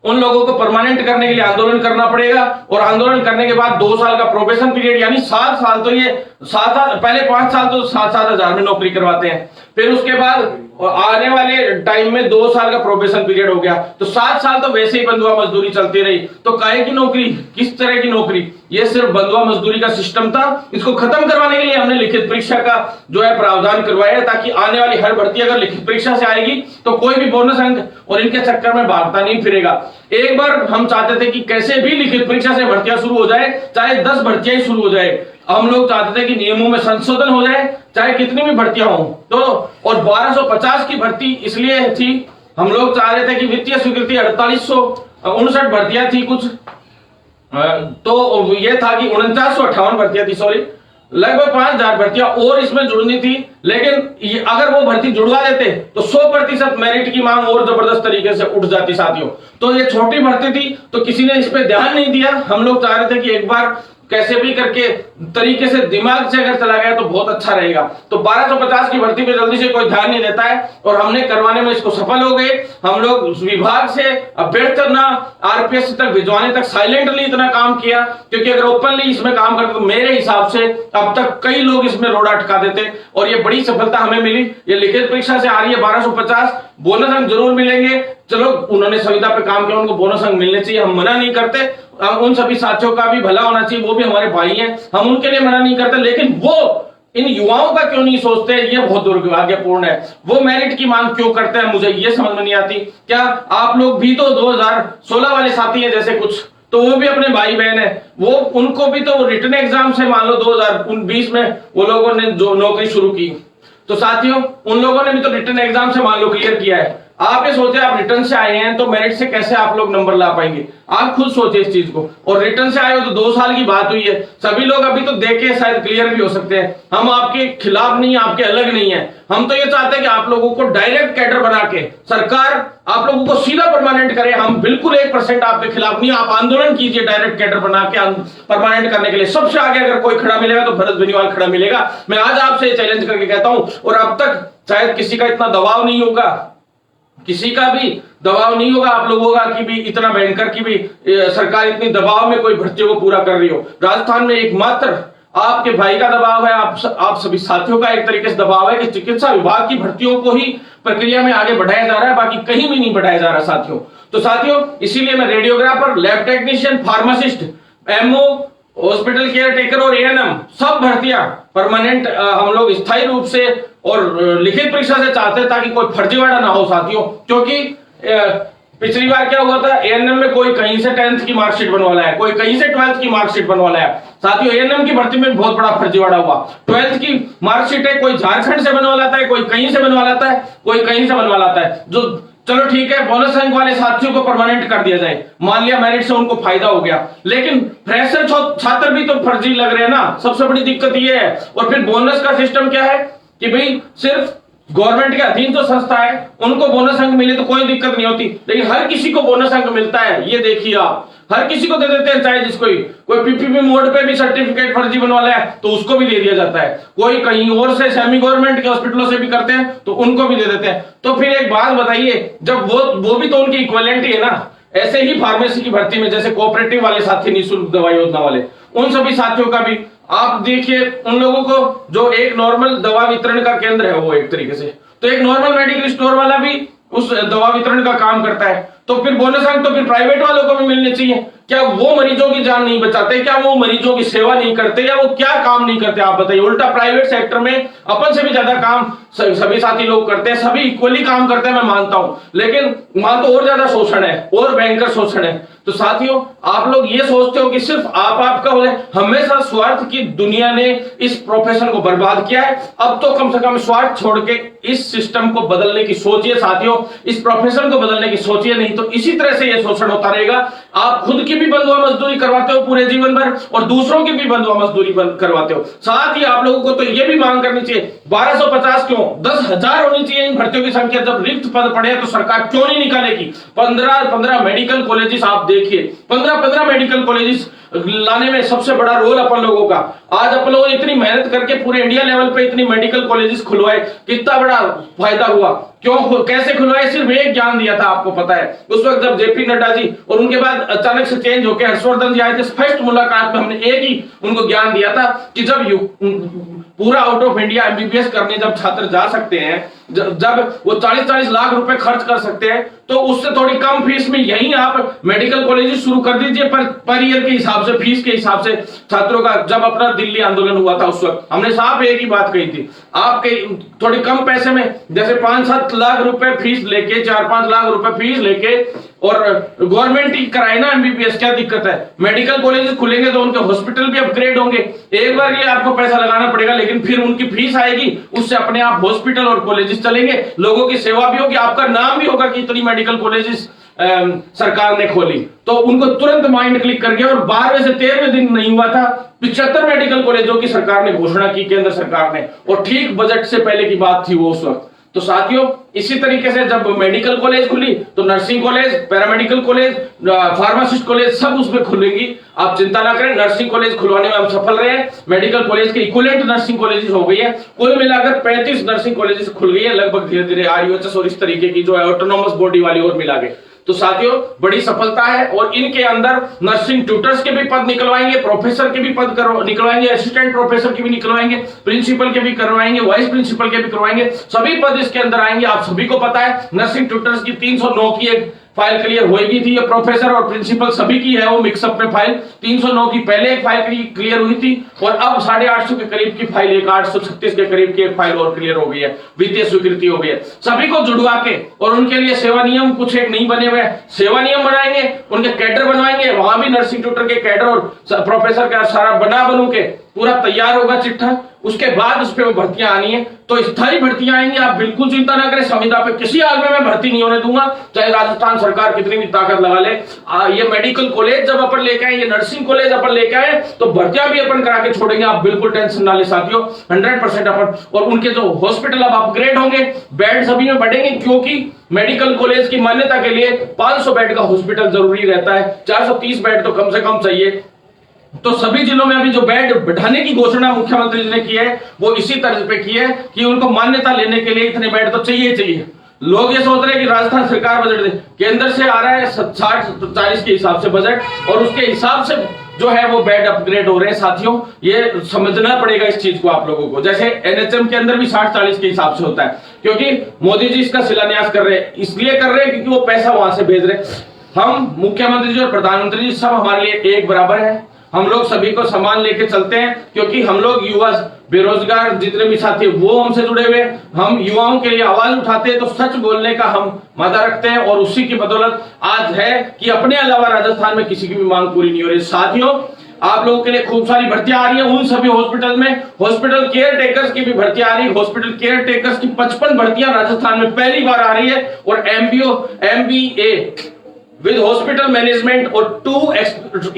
उन लोगों को परमानेंट करने के लिए आंदोलन करना पड़ेगा, और आंदोलन करने के बाद 2 साल का प्रोबेशन पीरियड, यानी 7 साल तो ये 7 पहले 5 साल तो 7-7 हजार में नौकरी करवाते हैं, फिर उसके बाद आने वाले टाइम में 2 साल का प्रोबेशन पीरियड हो गया, तो 7 साल तो वैसे ही बंधुआ मजदूरी चलती रही। तो काहे की नौकरी, किस तरह की नौकरी, ये सिर्फ बंधुआ मजदूरी का सिस्टम था। इसको खत्म करवाने के लिए हमने लिखित परीक्षा का जो है प्रावधान करवाया है, ताकि आने वाली हर भर्ती अगर लिखित परीक्षा से आएगी तो कोई भी बोनस अंक और इनके चक्कर में भागता नहीं फिरेगा। एक बार हम चाहते थे कि कैसे भी लिखित परीक्षा से भर्तियां शुरू हो जाए, चाहे 10 भर्तियां ही शुरू हो जाए। हम लोग चाहते थे कि नियमों में संशोधन हो जाए, चाहे कितनी भी भर्तियां हो। तो और 1250 की भर्ती इसलिए थी, हम लोग चाह रहे थे कि वित्तीय स्वीकृति 4859 भर्तियां थी कुछ, तो ये था कि 4958 भर्तियां थी, सॉरी, लगभग 5000 भर्तियां और इसमें जुड़नी थी। लेकिन अगर वो भर्ती जुड़वा देते तो 100% मेरिट की मांग और जबरदस्त तरीके से उठ जाती साथियों। तो ये छोटी भर्ती थी तो किसी ने इस पे ध्यान नहीं दिया। हम लोग चाह रहे थे कि एक बार कैसे भी करके तरीके से दिमाग से अगर चला गया तो बहुत अच्छा रहेगा। तो 1250 की भर्ती पे जल्दी से कोई ध्यान नहीं देता है, और हमने करवाने में इसको सफल हो गए। हम लोग विभाग से अभ्यर्थी ना आरपीएस तक भिजवाने तक साइलेंटली इतना काम किया, क्योंकि अगर ओपनली इसमें काम करते तो मेरे हिसाब से अब तक कई लोग इसमें रोड़ा अटका देते, और ये बड़ी सफलता हमें मिली। ये लिखित परीक्षा से आ रही है 1250, बोनस अंक जरूर मिलेंगे। चलो, उन्होंने संविदा पे काम किया, उनको बोनस अंक मिलने चाहिए, हम मना नहीं करते। उन सभी साथियों का भी भला होना चाहिए, वो भी हमारे भाई हैं, हम उनके लिए मना नहीं करते। लेकिन वो इन युवाओं का क्यों नहीं सोचते, ये बहुत दुर्भाग्यपूर्ण है। वो मेरिट की मांग क्यों करते हैं, मुझे ये समझ में नहीं आती। क्या आप लोग भी तो 2016 वाले साथी हैं जैसे कुछ, तो वो भी अपने भाई बहन है, वो उनको भी तो रिटन एग्जाम से मान लो 2020 में वो लोगों ने जो नौकरी शुरू की, तो साथियों उन लोगों ने भी तो रिटन एग्जाम से मान लो क्लियर किया है। आप ये सोचे आप रिटर्न से आए हैं तो मेरिट से कैसे आप लोग नंबर ला पाएंगे? आप खुद सोचे इस चीज को। और रिटर्न से आए हो तो 2 साल की बात हुई है, सभी लोग अभी तो देखे शायद क्लियर भी हो सकते हैं। हम आपके खिलाफ नहीं, आपके अलग नहीं है। हम तो ये चाहते हैं कि आप लोगों को डायरेक्ट कैडर बना के सरकार आप लोगों को सीधा परमानेंट करे। हम बिल्कुल 1% आपके खिलाफ नहीं, आप आंदोलन कीजिए डायरेक्ट कैडर बना के परमानेंट करने के लिए। सबसे आगे अगर कोई खड़ा मिलेगा तो भरत बेनीवाल खड़ा मिलेगा। मैं आज आपसे चैलेंज करके कहता हूं, और अब तक शायद किसी का इतना दबाव नहीं होगा, किसी का भी दबाव नहीं होगा आप लोगों का कि भी इतना भयंकर कि भी सरकार इतनी दबाव में कोई भर्तियों को पूरा कर रही हो। राजस्थान में एकमात्र आपके भाई का दबाव है, आप सभी साथियों का एक तरीके से दबाव है कि चिकित्सा विभाग की भर्तियों को ही प्रक्रिया में आगे बढ़ाया जा रहा है, बाकी कहीं भी नहीं बढ़ाया जा रहा साथियों। तो साथियों इसीलिए मैं radiographer, lab technician, pharmacist, MO, hospital caretaker और एएनएम सब भर्तियां परमानेंट हम लोग स्थायी रूप से और लिखित परीक्षा से चाहते हैं ताकि कोई फर्जीवाड़ा ना हो साथियों। क्योंकि पिछली बार क्या हुआ था, एएनएम में कोई कहीं से 10th की मार्कशीट बनवाला है, कोई कहीं से 12th की मार्कशीट बनवाला है साथियों। एएनएम की भर्ती में बहुत बड़ा फर्जीवाड़ा हुआ। 12th की मार्कशीट है कोई झारखंड से बनवा लाता है, कोई कहीं से बनवा लाता है, कोई कहीं से बनवा लाता है। जो चलो ठीक है, बोनस अंक वाले साथियों को परमानेंट कर दिया जाए, मान लिया मेरिट से उनको फायदा हो गया, लेकिन फ्रेशर छात्र भी तो फर्जी लग रहे हैं ना। सबसे बड़ी दिक्कत ये है। और फिर बोनस का सिस्टम क्या है कि भाई सिर्फ गवर्नमेंट के अधीन जो संस्था है उनको बोनस अंक मिले तो कोई दिक्कत नहीं होती, लेकिन हर किसी को बोनस अंक मिलता है। ये देखिए आप, हर किसी को दे देते हैं, चाहे जिसको कोई पीपीपी मोड पे भी सर्टिफिकेट फर्जी बनवाला है तो उसको भी दे दिया जाता है, कोई कहीं और से सेमी गवर्नमेंट के हॉस्पिटलों से भी करते हैं तो उनको भी दे देते हैं। तो फिर एक बात बताइए, जब वो भी तो उनकी इक्विवेलेंट ही है ना। ऐसे ही फार्मेसी की भर्ती में जैसे कोऑपरेटिव वाले साथी, निःशुल्क दवा योजना वाले, उन सभी साथियों का भी आप देखिए, उन लोगों को जो एक नॉर्मल दवा वितरण का केंद्र है वो एक तरीके से, तो एक नॉर्मल मेडिकल स्टोर वाला भी उस दवा वितरण का काम करता है। तो फिर बोनस अंक तो फिर प्राइवेट वालों को भी मिलने चाहिए। क्या वो मरीजों की जान नहीं बचाते? क्या वो मरीजों की सेवा नहीं करते? या वो क्या काम नहीं करते? आप बताइए। उल्टा प्राइवेट सेक्टर में अपन से भी ज्यादा काम सभी साथी लोग करते हैं, सभी इक्वली काम करते हैं, मैं मानता हूं, लेकिन वहां तो और ज्यादा शोषण है और भयंकर शोषण है। तो साथियों आप लोग ये सोचते हो कि सिर्फ आपका हो, हमेशा स्वार्थ की दुनिया ने इस प्रोफेशन को बर्बाद किया है। अब तो कम से कम स्वार्थ छोड़ के इस सिस्टम को बदलने की सोचिए साथियों, इस प्रोफेशन को बदलने की सोचिए, नहीं तो इसी तरह से ये शोषण होता रहेगा। आप खुद की भी बंधुआ मजदूरी करवाते हो पूरे जीवन भर और दूसरों की भी बंधुआ मजदूरी करवाते हो। साथ ही आप लोगों को तो ये भी मांग करनी चाहिए, 1250 क्यों 10,000 होनी चाहिए इन भर्तियों की संख्या। जब रिक्त पद पड़े तो सरकार क्यों नहीं निकालेगी? 15 मेडिकल कॉलेजेस आप देखिए, 15 मेडिकल कॉलेजेस लाने में सबसे बड़ा रोल अपन लोगों का। आज अपन लोगों ने इतनी मेहनत करके पूरे इंडिया लेवल पे इतनी मेडिकल कॉलेजेस खुलवाए, कितना बड़ा फायदा हुआ। क्यों, कैसे खुलवाए? सिर्फ एक ज्ञान दिया था, आपको पता है। उस वक्त जब जेपी नड्डा जी और उनके बाद अचानक से चेंज होकर हर्षवर्धन जी आए थे, फर्स्ट मुलाकात में हमने एक ही उनको ज्ञान दिया था कि जब पूरा आउट ऑफ इंडिया एमबीबीएस करने जब छात्र जा सकते हैं, जब वो 40-40 लाख रुपए खर्च कर सकते हैं, तो उससे थोड़ी कम फीस में यही आप मेडिकल कॉलेजेस शुरू कर दीजिए पर ईयर के हिसाब से, फीस के हिसाब से छात्रों का। जब अपना दिल्ली आंदोलन हुआ था उस वक्त हमने साफ एक ही बात कही थी, आपके थोड़ी कम पैसे में, जैसे 5-7 लाख रुपए फीस लेके, 4-5 लाख रुपए फीस लेके और गवर्नमेंट ही कराए ना एमबीबीएस, क्या दिक्कत है? मेडिकल कॉलेजेस खुलेंगे तो उनके हॉस्पिटल भी अपग्रेड होंगे। एक बार ये आपको पैसा लगाना पड़ेगा, लेकिन फिर उनकी फीस आएगी, उससे अपने आप हॉस्पिटल और कॉलेजेस चलेंगे, लोगों की सेवा भी होगी, आपका नाम भी होगा कि इतनी मेडिकल कॉलेजेस सरकार ने खोली। तो उनको तुरंत माइंड क्लिक कर गया और 12वें से 13वें दिन नहीं हुआ था 75 मेडिकल कॉलेजों की सरकार ने घोषणा की, केंद्र सरकार ने, और ठीक बजट से पहले की बात थी वो उस वक्त। तो साथियों इसी तरीके से जब मेडिकल कॉलेज खुली तो nursing college, paramedical college, pharmacist college सब उसमें खुलेंगी, आप चिंता ना करें। नर्सिंग कॉलेज खुलवाने में हम सफल रहे हैं, मेडिकल कॉलेज के इक्विवेलेंट नर्सिंग कॉलेजेस हो गई है, कुल मिलाकर 35 नर्सिंग कॉलेजेस खुल गई है लगभग, धीरे धीरे आरयूएचएस और इस तरीके की जो है ऑटोनोमस बॉडी वाली और मिला के। तो साथियों बड़ी सफलता है, और इनके अंदर नर्सिंग ट्यूटर्स के भी पद निकलवाएंगे, प्रोफेसर के भी पद निकलवाएंगे, असिस्टेंट प्रोफेसर के भी निकलवाएंगे, प्रिंसिपल के भी करवाएंगे, वाइस प्रिंसिपल के भी करवाएंगे, सभी पद इसके अंदर आएंगे। आप सभी को पता है नर्सिंग ट्यूटर्स की 309 की एक फाइल क्लियर हो गई थी, ये प्रोफेसर और प्रिंसिपल सभी की है वो मिक्सअप में फाइल। 309 की पहले एक फाइल क्लियर हुई थी और अब 850 के करीब की फाइल, एक 836 के करीब की एक फाइल और क्लियर हो गई है, वित्तीय स्वीकृति हो गई है। सभी को जुड़वा के, और उनके लिए सेवा नियम कुछ एक नहीं बने हुए, सेवा नियम बनाएंगे, उनके कैडर बनवाएंगे, वहां भी नर्सिंग ट्यूटर के कैडर और प्रोफेसर का सारा बनू के पूरा तैयार होगा चिट्ठा, उसके बाद उस पर वो भर्तियां आनी है। तो स्थायी भर्तियां आएंगी, आप बिल्कुल चिंता ना करें। संविदा पे किसी हाल में मैं भर्ती नहीं होने दूंगा, चाहे राजस्थान सरकार कितनी भी ताकत लगा ले। ये मेडिकल कॉलेज जब अपन लेके आए, ये नर्सिंग कॉलेज अपन लेके आए, तो भर्तियां भी अपन करा के छोड़ेंगे, आप बिल्कुल टेंशन ना ले साथियों। 100% अपन, और उनके जो हॉस्पिटल अब अपग्रेड होंगे, बेड सभी में बढ़ेंगे, क्योंकि मेडिकल कॉलेज की मान्यता के लिए 500 बेड का हॉस्पिटल जरूरी रहता है, 430 बेड तो कम से कम चाहिए। तो सभी जिलों में अभी जो बेड बढ़ाने की घोषणा मुख्यमंत्री जी ने की है, वो इसी तरह पे की है कि उनको मान्यता लेने के लिए इतने बेड तो चाहिए चाहिए। लोग ये सोच रहे हैं कि राजस्थान सरकार बजट दे, केंद्र से आ रहा है 60-40 के हिसाब से बजट, और उसके हिसाब से जो है वो बेड अपग्रेड हो रहे हैं साथियों। ये समझना पड़ेगा इस चीज को आप लोगों को। जैसे एनएचएम के अंदर भी 60-40 के हिसाब से होता है, क्योंकि मोदी जी इसका शिलान्यास कर रहे हैं, इसलिए कर रहे हैं क्योंकि वो पैसा वहां से भेज रहे हैं। हम मुख्यमंत्री जी और प्रधानमंत्री जी सब हमारे लिए एक बराबर है, हम लोग सभी को समान लेके चलते हैं, क्योंकि हम लोग युवा बेरोजगार जितने भी साथी वो हमसे जुड़े हुए, हम युवाओं के लिए आवाज उठाते हैं, तो सच बोलने का हम वादा रखते हैं, और उसी की बदौलत आज है कि अपने अलावा राजस्थान में किसी की भी मांग पूरी नहीं हो रही। साथियों, आप लोगों के लिए खूब सारी भर्तियां आ रही है, उन सभी हॉस्पिटल में हॉस्पिटल केयर टेकर्स की भी भर्तियां आ रही है। हॉस्पिटल केयर टेकर्स की 55 भर्तियां राजस्थान में पहली बार आ रही है, और MBA विद हॉस्पिटल मैनेजमेंट और 2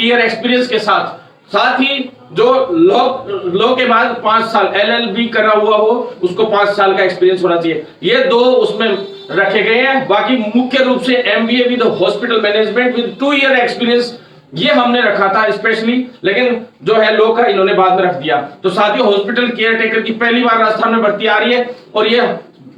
ईयर एक्सपीरियंस के साथ ही जो लॉ के बाद 5 साल LLB करा हुआ हो, उसको 5 साल का एक्सपीरियंस होना चाहिए। ये 2 उसमें रखे गए हैं। बाकी मुख्य रूप से MBA with hospital management with 2 year experience ये हमने रखा था स्पेशली, लेकिन जो है लॉ का इन्होंने बाद में रख दिया। तो साथियों, हॉस्पिटल केयर टेकर की पहली बार राजस्थान में भर्ती आ रही है, और ये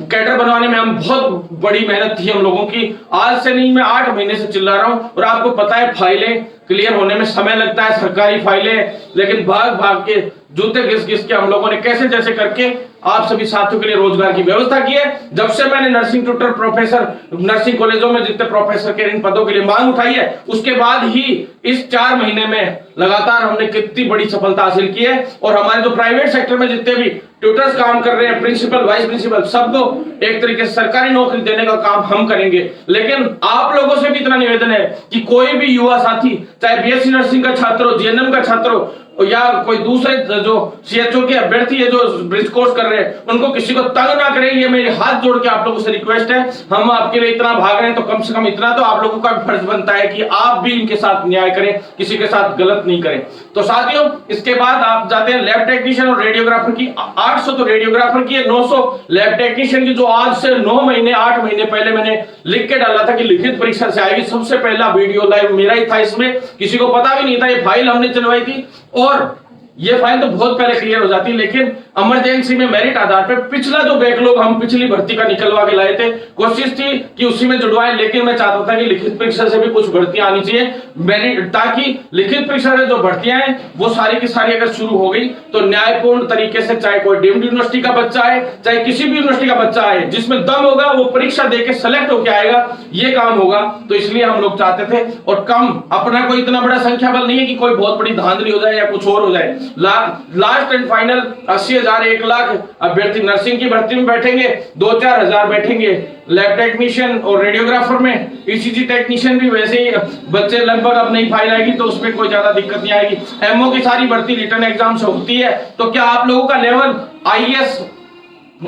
कैडर बनवाने में हम बहुत बड़ी मेहनत थी हम लोगों की। आज से नहीं, मैं 8 महीने से चिल्ला रहा हूं, और आपको पता है फाइलें क्लियर होने में समय लगता है, सरकारी फाइलें, लेकिन भाग भाग के जूते घिस घिस के हम लोगों ने कैसे जैसे करके आप सभी साथियों के लिए रोजगार की व्यवस्था की है। जब से मैंने नर्सिंग ट्यूटर प्रोफेसर, नर्सिंग कॉलेजों में जितने प्रोफेसर के इन पदों के लिए मांग उठाई है, उसके बाद ही इस 4 महीने में लगातार हमने कितनी बड़ी सफलता हासिल की है। और हमारे जो प्राइवेट सेक्टर में जितने भी ट्यूटर्स काम कर रहे हैं, प्रिंसिपल, वाइस प्रिंसिपल, सबको एक तरीके से सरकारी नौकरी देने का काम हम करेंगे। लेकिन आप लोगों से भी इतना निवेदन है कि कोई भी युवा साथी, चाहे BSc नर्सिंग का छात्र हो, GNM का छात्र हो, या कोई दूसरे जो CHO के अभ्यर्थी है जो ब्रिज कोर्स कर रहे हैं, उनको किसी को तंग ना करें, ये मेरे हाथ जोड़ के आप लोगों से रिक्वेस्ट है। हम आपके लिए इतना भाग रहे हैं, तो कम से कम इतना तो आप लोगों का फर्ज बनता है कि आप भी इनके साथ न्याय करें, किसी के साथ गलत नहीं करें। तो साथियों, इसके बाद आप जाते हैं लैब टेक्नीशियन और रेडियोग्राफर की। 800 तो रेडियोग्राफर की है, 900 लैब टेक्नीशियन की, जो आज से 9 महीने 8 महीने पहले मैंने लिख के डाला था कि लिखित परीक्षा से आएगी। सबसे पहला वीडियो लाइव मेरा ही था, इसमें किसी को पता भी नहीं था। ये फाइल हमने चलवाई थी, और ये फाइल तो बहुत पहले क्लियर हो जाती, लेकिन इमरजेंसी में मेरिट आधार पर पिछला जो बैकलॉग हम पिछली भर्ती का निकलवा के लाए थे, कोशिश थी कि उसी में जुड़वाए, लेकिन मैं चाहता था कि लिखित परीक्षा से भी कुछ भर्तियां आनी चाहिए मेरिट, ताकि लिखित परीक्षा से जो भर्तियां हैं वो सारी की सारी अगर शुरू हो गई तो न्यायपूर्ण तरीके से, चाहे कोई डीम्ड यूनिवर्सिटी का बच्चा है, चाहे किसी भी यूनिवर्सिटी का बच्चा है, जिसमें दम होगा वो परीक्षा देके सेलेक्ट होकर आएगा, ये काम होगा। तो इसलिए हम लोग चाहते थे, और कम अपना कोई इतना बड़ा संख्या बल नहीं है कि कोई बहुत बड़ी धांधली हो जाए या कुछ और हो जाए। लास्ट एंड फाइनल 80,000 1 लाख अभ्यर्थी नर्सिंग की भर्ती में बैठेंगे, 2-4 हजार बैठेंगे लैब टेक्नीशियन और रेडियोग्राफर में। ECG टेक्नीशियन भी वैसे ही बच्चे लगभग अब नई फाइल आएगी तो उसमें कोई ज्यादा दिक्कत नहीं आएगी। MO की सारी भर्ती रिटर्न एग्जाम से होती है। तो क्या आप लोगों का लेवल IAS,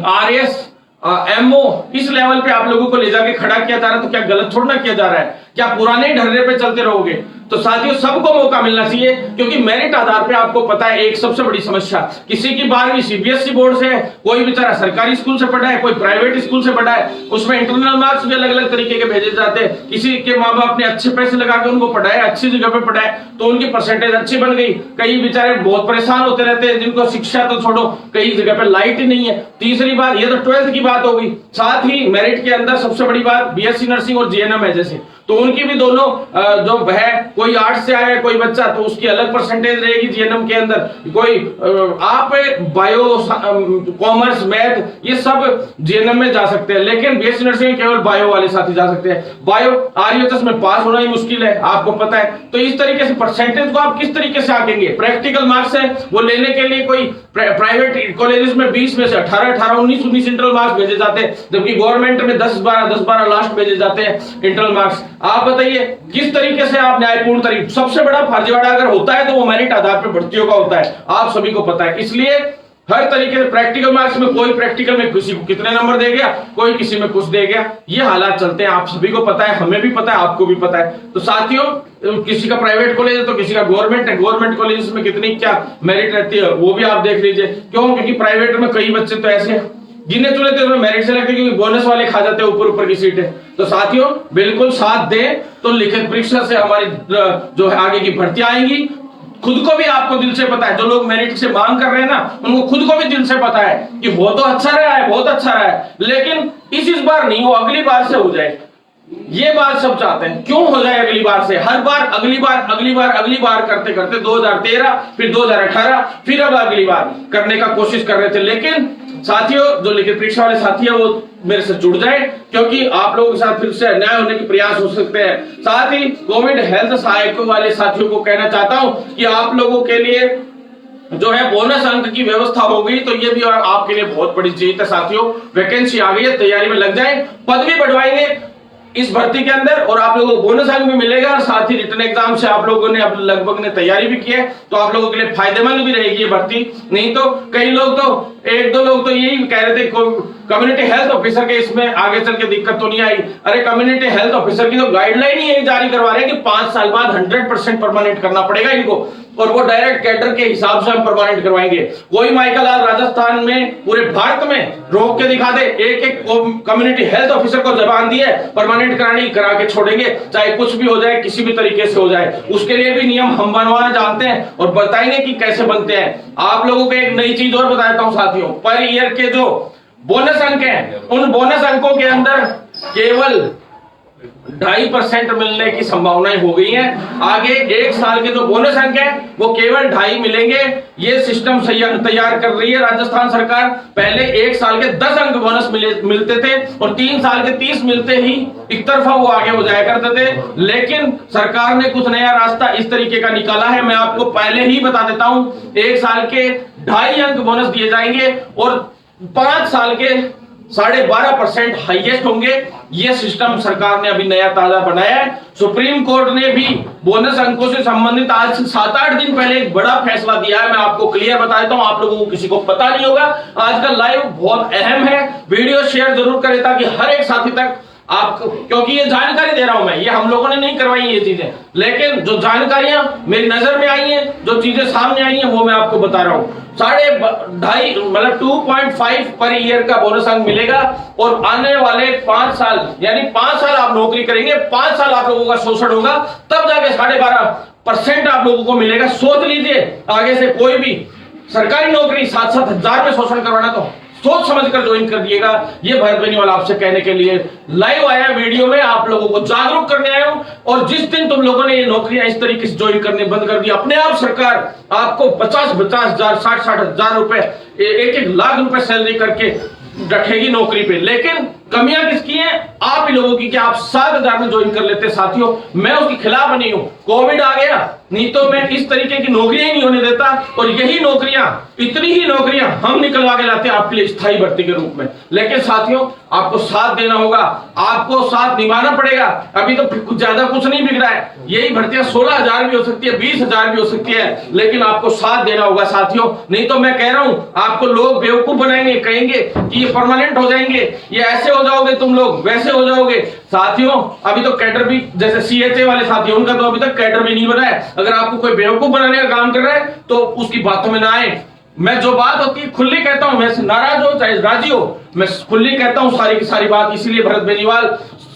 RAS, MO इस लेवल पे आप लोगों को ले जाके खड़ा किया जा रहा है, तो क्या गलत थोड़ा ना किया जा रहा है? क्या पुराने ढर्रे पे चलते रहोगे? तो साथियों, सबको मौका मिलना चाहिए, क्योंकि मेरिट आधार पे आपको पता है एक सबसे बड़ी समस्या, किसी की 12वीं CBSE बोर्ड से है, कोई बेचारा सरकारी स्कूल से पढ़ा है, कोई प्राइवेट स्कूल से पढ़ा है, उसमें इंटरनल मार्क्स भी अलग अलग तरीके के भेजे जाते हैं। किसी के माँ बाप ने अच्छे पैसे लगा के उनको पढ़ाया, अच्छी जगह पे पढ़ाया, तो उनकी परसेंटेज अच्छी बन गई। कई बेचारे बहुत परेशान होते रहते हैं, जिनको शिक्षा तो छोड़ो, कई जगह पे लाइट ही नहीं है। तीसरी बात, ये तो 12th की बात हो गई। साथ ही मेरिट के अंदर सबसे बड़ी बात BSc नर्सिंग और GNM है जैसे, तो उनकी भी दोनों जो है, कोई आर्ट्स से आया है कोई बच्चा, तो उसकी अलग परसेंटेज रहेगी GNM के अंदर। कोई आप बायो, कॉमर्स, मैथ, ये सब GNM में जा सकते हैं, लेकिन BSc नर्सिंग केवल बायो वाले साथी जा सकते हैं। बायो RHS में पास होना ही मुश्किल है, आपको पता है। तो इस तरीके से परसेंटेज को आप किस तरीके से आंकेंगे? प्रैक्टिकल मार्क्स है, वो लेने के लिए कोई प्राइवेट कॉलेजेस में 20 में से 18 19 इंटरनल मार्क्स भेजे जाते हैं, जबकि गवर्नमेंट में 10-12 लास्ट भेजे जाते हैं इंटरनल मार्क्स। आप बताइए किस तरीके से आप न्यायपूर्ण तरीके, सबसे बड़ा फर्जीवाड़ा अगर होता है तो वो मेरिट आधार पर भर्तियों का होता है, आप सभी को पता है। इसलिए हर तरीके से प्रैक्टिकल मार्क्स में कोई प्रैक्टिकल में किसी को कितने नंबर दे गया, कोई किसी में कुछ दे गया, ये हालात चलते हैं, आप सभी को पता है, हमें भी पता है, आपको भी पता है। तो साथियों, किसी का प्राइवेट कॉलेज है तो किसी का गवर्नमेंट है, गवर्नमेंट कॉलेज में कितनी क्या मेरिट रहती है वो भी आप देख लीजिए। क्यों? क्योंकि प्राइवेट में कई बच्चे तो ऐसे हैं जिन्हें चुने थे उसमें मेरिट से लगते क्योंकि बोनस वाले खा जाते हैं ऊपर की सीटें। तो साथियों बिल्कुल साथ दें तो लिखित परीक्षा से हमारी जो है आगे की भर्तियां आएंगी। खुद को भी आपको दिल से पता है, जो लोग मेरिट से मांग कर रहे हैं ना, उनको खुद को भी दिल से पता है कि वो तो अच्छा रहा है, बहुत अच्छा रहा है, लेकिन इस बार नहीं, वो अगली बार से हो जाए। ये बात सब चाहते हैं, क्यों हो जाए अगली बार से, हर बार अगली बार करते करते 2013 फिर 2018 फिर अब अगली बार करने का कोशिश कर रहे थे। लेकिन साथियों, जो लिखित परीक्षा वाले साथी है वो मेरे से जुड़ जाए, क्योंकि आप लोगों के साथ फिर से अन्याय होने के प्रयास हो सकते हैं। साथ ही कोविड हेल्थ सहायकों वाले साथियों को कहना चाहता हूं कि आप लोगों के लिए जो है बोनस अंक की व्यवस्था हो गई, तो ये भी आपके लिए बहुत बड़ी जीत है साथियों। वैकेंसी आ गई है, तैयारी में लग जाए, पद भी बढ़वाएंगे इस भर्ती के अंदर और आप लोगों को बोनस अंक भी मिलेगा। और साथ ही रिटन एग्जाम से आप लोगों ने अब लगभग ने तैयारी भी की है, तो आप लोगों के लिए फायदेमंद भी रहेगी ये भर्ती। नहीं तो कई लोग तो, एक दो लोग तो यही कह रहे थे कम्युनिटी हेल्थ ऑफिसर के इसमें आगे चल के दिक्कत तो नहीं आई। अरे कम्युनिटी हेल्थ ऑफिसर की तो गाइडलाइन ही जारी करवा रहे हैं कि 5 साल बाद 100% परमानेंट करना पड़ेगा इनको, और वो डायरेक्ट कैडर के हिसाब से हम परमानेंट करवाएंगे। कोई माइकल आज राजस्थान में पूरे भारत में रोक के दिखा दे, एक कम्युनिटी हेल्थ ऑफिसर को जबान दी है परमानेंट कराने, करा के छोड़ेंगे, चाहे कुछ भी हो जाए, किसी भी तरीके से हो जाए। उसके लिए भी नियम हम बनवाना जानते हैं और बताएंगे कि कैसे बनते हैं। आप लोगों को एक नई चीज और बताता हूं साथियों, पर ईयर के जो बोनस अंक हैं, उन बोनस अंकों के अंदर केवल 2.5% मिलने की संभावनाएं हो गई हैं। आगे 1 साल के जो बोनस अंक है वो केवल 2.5 मिलेंगे। ये सिस्टम तैयार कर रही है राजस्थान सरकार। पहले 1 साल के 10 अंक बोनस मिलते थे और 3 साल के 30 मिलते ही एक तरफा वो आगे हो जाया करते थे। लेकिन सरकार ने कुछ नया रास्ता इस तरीके का निकाला है, मैं आपको पहले ही बता देता हूं। 1 साल के 2.5 अंक बोनस दिए जाएंगे और 5 साल के 12.5% हाईएस्ट होंगे। यह सिस्टम सरकार ने अभी नया ताजा बनाया है। सुप्रीम कोर्ट ने भी बोनस अंकों से संबंधित आज से 7-8 दिन पहले एक बड़ा फैसला दिया है। मैं आपको क्लियर बता देता हूं, आप लोगों को किसी को पता नहीं होगा। आज का लाइव बहुत अहम है, वीडियो शेयर जरूर करें ताकि हर एक साथी तक आपको, क्योंकि ये जानकारी दे रहा हूं मैं, ये हम लोगों ने नहीं करवाई ये चीजें, लेकिन जो जानकारियां मेरी नजर में आई हैं, जो चीजें सामने आई हैं, वो मैं आपको बता रहा हूं। 2.5 मतलब 2.5 पर ईयर का बोनस अंक मिलेगा और आने वाले 5 साल यानी 5 साल आप नौकरी करेंगे, 5 साल आप लोगों का शोषण होगा, तब जाके 12.5% आप लोगों को मिलेगा। सोच लीजिए, आगे से कोई भी सरकारी नौकरी 7-7 हजार में शोषण करवाना, तो सोच समझकर ज्वाइन कर दिएगा। ये भरत बेनीवाल आपसे कहने के लिए लाइव आया वीडियो में, आप लोगों को जागरूक करने आया हूं। और जिस दिन तुम लोगों ने ये नौकरियां इस तरीके से ज्वाइन करने बंद कर दी, अपने आप सरकार आपको 50-50 हजार 60-60 हजार रुपए, 1-1 लाख रुपए सैलरी करके रखेगी नौकरी पे। लेकिन कमियां किसकी हैं? आप ही लोगों की कि आप 7,000 में ज्वाइन कर लेते। साथियों, मैं उसके खिलाफ नहीं हूं। कोविड आ गया, नहीं तो मैं इस तरीके की नौकरियां नहीं होने देता, और यही नौकरियां, इतनी ही नौकरियां हम निकलवा के लाते आपके लिए स्थायी भर्ती के रूप में। लेकिन साथियों, आपको साथ देना होगा, आपको साथ निभाना पड़ेगा। अभी तो कुछ ज्यादा कुछ नहीं बिगड़ा है, यही भर्तियां 16,000 भी हो सकती है, 20,000 भी हो सकती है, लेकिन आपको साथ देना होगा साथियों। नहीं तो मैं कह रहा हूं, आपको लोग बेवकूफ बनाएंगे, कहेंगे कि ये परमानेंट हो जाएंगे, ये ऐसे हो जाओगे तुम लोग, वैसे हो जाओगे। साथियों, अभी तो कैडर भी, जैसे सीएचए वाले साथी, उनका तो अभी तक कैडर भी नहीं बना है। अगर आपको कोई बेवकूफ बनाने का काम कर रहा है तो उसकी बातों में ना आए। मैं जो बात होती है खुली कहता हूं, मैं नाराज हो चाहे राजी हो, मैं खुली कहता हूं सारी की सारी बात। इसीलिए भरत बेनीवाल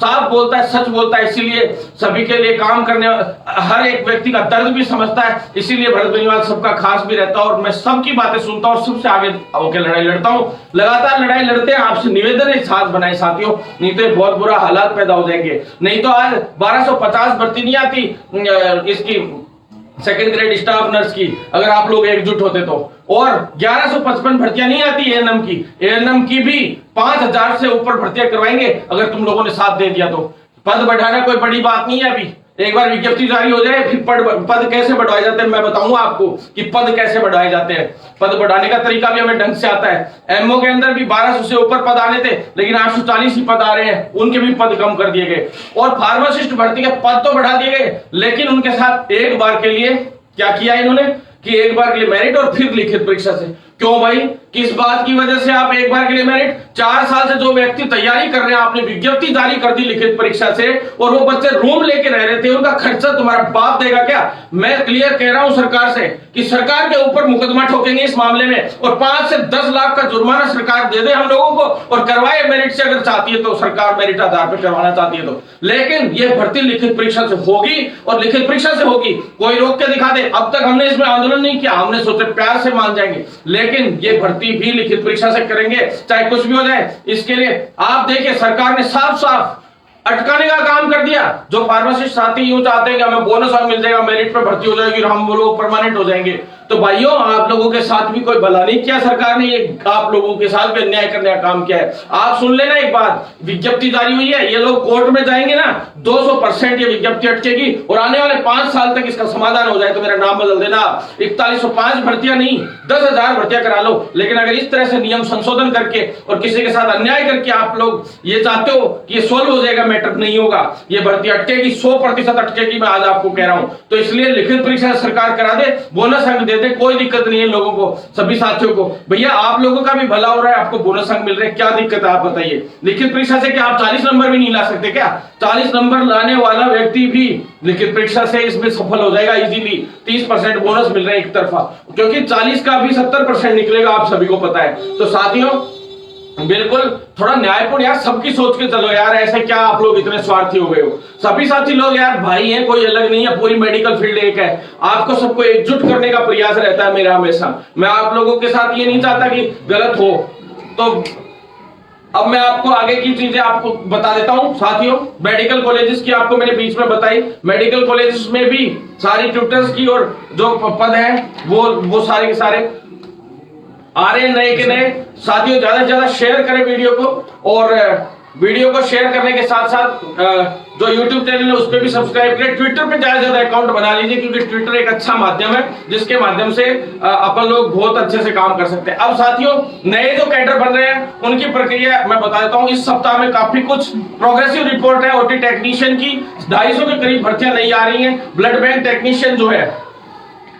साफ बोलता है, सच बोलता है, इसीलिए सभी के लिए काम करने, हर एक व्यक्ति का दर्द भी समझता है। इसीलिए भरत बेनीवाल सबका खास भी रहता है और मैं सबकी बातें सुनता हूं और सबसे आगे होकर लड़ाई लड़ता हूं। लगातार लड़ाई लड़ते हैं, आपसे निवेदन है साथ बनाए साथियों, नहीं तो बहुत बुरा हालात पैदा हो जाएंगे। नहीं तो आज 1250 भर्ती नहीं आती इसकी सेकंड ग्रेड स्टाफ नर्स की, अगर आप लोग एकजुट होते तो, और 1155 भर्तियां नहीं आती एएनएम की। एएनएम की भी 5,000 से ऊपर भर्तियां करवाएंगे अगर तुम लोगों ने साथ दे दिया तो। पद बढ़ाना कोई बड़ी बात नहीं है अभी। एक बार विज्ञप्ति जारी हो जाए फिर पद कैसे बढ़ाए जाते हैं मैं बताऊंगा आपको कि पद कैसे बढ़ाए जाते हैं। पद बढ़ाने का तरीका भी हमें ढंग से आता है। एमओ के अंदर भी 1200 से ऊपर पद आने थे, लेकिन 840 ही पद आ रहे हैं, उनके भी पद कम कर दिए गए। और फार्मासिस्ट भर्ती के पद तो बढ़ा दिए गए, लेकिन उनके साथ एक बार के लिए क्या किया इन्होंने कि एक बार के लिए मेरिट और फिर लिखित परीक्षा से। क्यों भाई, किस बात की वजह से आप एक बार के लिए मेरिट? 4 साल से जो व्यक्ति तैयारी कर रहे हैं, आपने विज्ञप्ति जारी कर दी लिखित परीक्षा से, और वो बच्चे रूम लेके रह रहे थे, उनका खर्चा तुम्हारा बाप देगा क्या? मैं क्लियर कह रहा हूं सरकार से कि सरकार के ऊपर मुकदमा ठोकेंगे इस मामले में, और 5 से 10 लाख का जुर्माना सरकार दे दे हम लोगों को, और करवाए मेरिट से, अगर चाहती है तो सरकार मेरिट आधार पर करवाना चाहती है तो। लेकिन ये भर्ती लिखित परीक्षा से होगी, और लिखित परीक्षा से होगी, कोई रोक के दिखा दे। अब तक हमने इसमें आंदोलन नहीं किया, हमने सोचे प्यार से मान जाएंगे, लेकिन ये भर्ती भी लिखित परीक्षा से करेंगे, चाहे कुछ भी हो जाए। इसके लिए आप देखिए सरकार ने साफ साफ अटकाने का काम कर दिया। जो फार्मासिस्ट साथी यूं चाहते हैं कि हमें बोनस मिल जाएगा, मेरिट पे भर्ती हो जाएगी और हम लोग परमानेंट हो जाएंगे, तो भाइयों आप लोगों के साथ भी कोई भला नहीं किया सरकार ने, ये आप लोगों के साथ भी अन्याय करने का काम किया है। आप सुन लेना एक बात, विज्ञप्ति जारी हुई है, ये लोग कोर्ट में जाएंगे ना, 200% ये विज्ञप्ति अटकेगी, और आने वाले 5 साल तक इसका समाधान हो जाए तो मेरा नाम बदल देना। 4105 भर्तियां नहीं, 10,000 भर्तियां करा लो। लेकिन अगर इस तरह से नियम संशोधन करके और किसी के साथ अन्याय करके आप लोग ये चाहते हो कि ये सोल्व हो जाएगा, मैटर नहीं होगा, ये भर्ती अटकेगी, 100% अटकेगी, मैं आज आपको कह रहा हूं। तो इसलिए लिखित परीक्षा सरकार करा दे, बोनस अंक दे दे, कोई दिक्कत नहीं है लोगों को, सभी साथियों को। भैया आप लोगों का भी भला हो रहा है, आपको बोनस अंक मिल रहे हैं, क्या दिक्कत है आप बताइए? लिखित परीक्षा से क्या आप 40 नंबर भी नहीं ला सकते क्या? 40 नंबर लाने वाला व्यक्ति भी लिखित परीक्षा से इसमें सफल हो जाएगा इजीली। 30% बोनस मिल रहे हैं एक तरफा, क्योंकि 40 का भी 70% निकलेगा, आप सभी को पता है। तो साथियों बिल्कुल थोड़ा न्यायपूर्ण यार सबकी सोच के चलो यार, ऐसे क्या आप लोग इतने स्वार्थी हो गए हो? सभी साथी लोग यार भाई हैं, कोई अलग नहीं है, पूरी मेडिकल फील्ड एक है। आपको सबको एकजुट करने का प्रयास रहता है मेरा हमेशा। मैं आप लोगों के साथ ये नहीं चाहता कि गलत हो। तो अब मैं आपको आगे की चीजें आपको बता देता हूं साथियों। मेडिकल कॉलेजेस की आपको मैंने बीच में बताई, मेडिकल कॉलेजेस में भी सारी ट्यूटर्स की और जो पद है वो सारे के सारे आ रहे हैं नए के नए। साथियों ज्यादा से ज्यादा शेयर करें वीडियो को, और वीडियो को शेयर करने के साथ साथ जो YouTube चैनल है उस पर भी सब्सक्राइब करें। ट्विटर पे ज्यादा से ज्यादा अकाउंट बना लीजिए, क्योंकि ट्विटर एक अच्छा माध्यम है जिसके माध्यम से अपन लोग बहुत अच्छे से काम कर सकते हैं। अब साथियों नए जो कैडर बन रहे हैं उनकी प्रक्रिया मैं बता देता हूं। इस सप्ताह में काफी कुछ प्रोग्रेसिव रिपोर्ट है। ओटी टेक्नीशियन की 250 के करीब भर्तियां नहीं आ रही हैं। ब्लड बैंक टेक्नीशियन जो है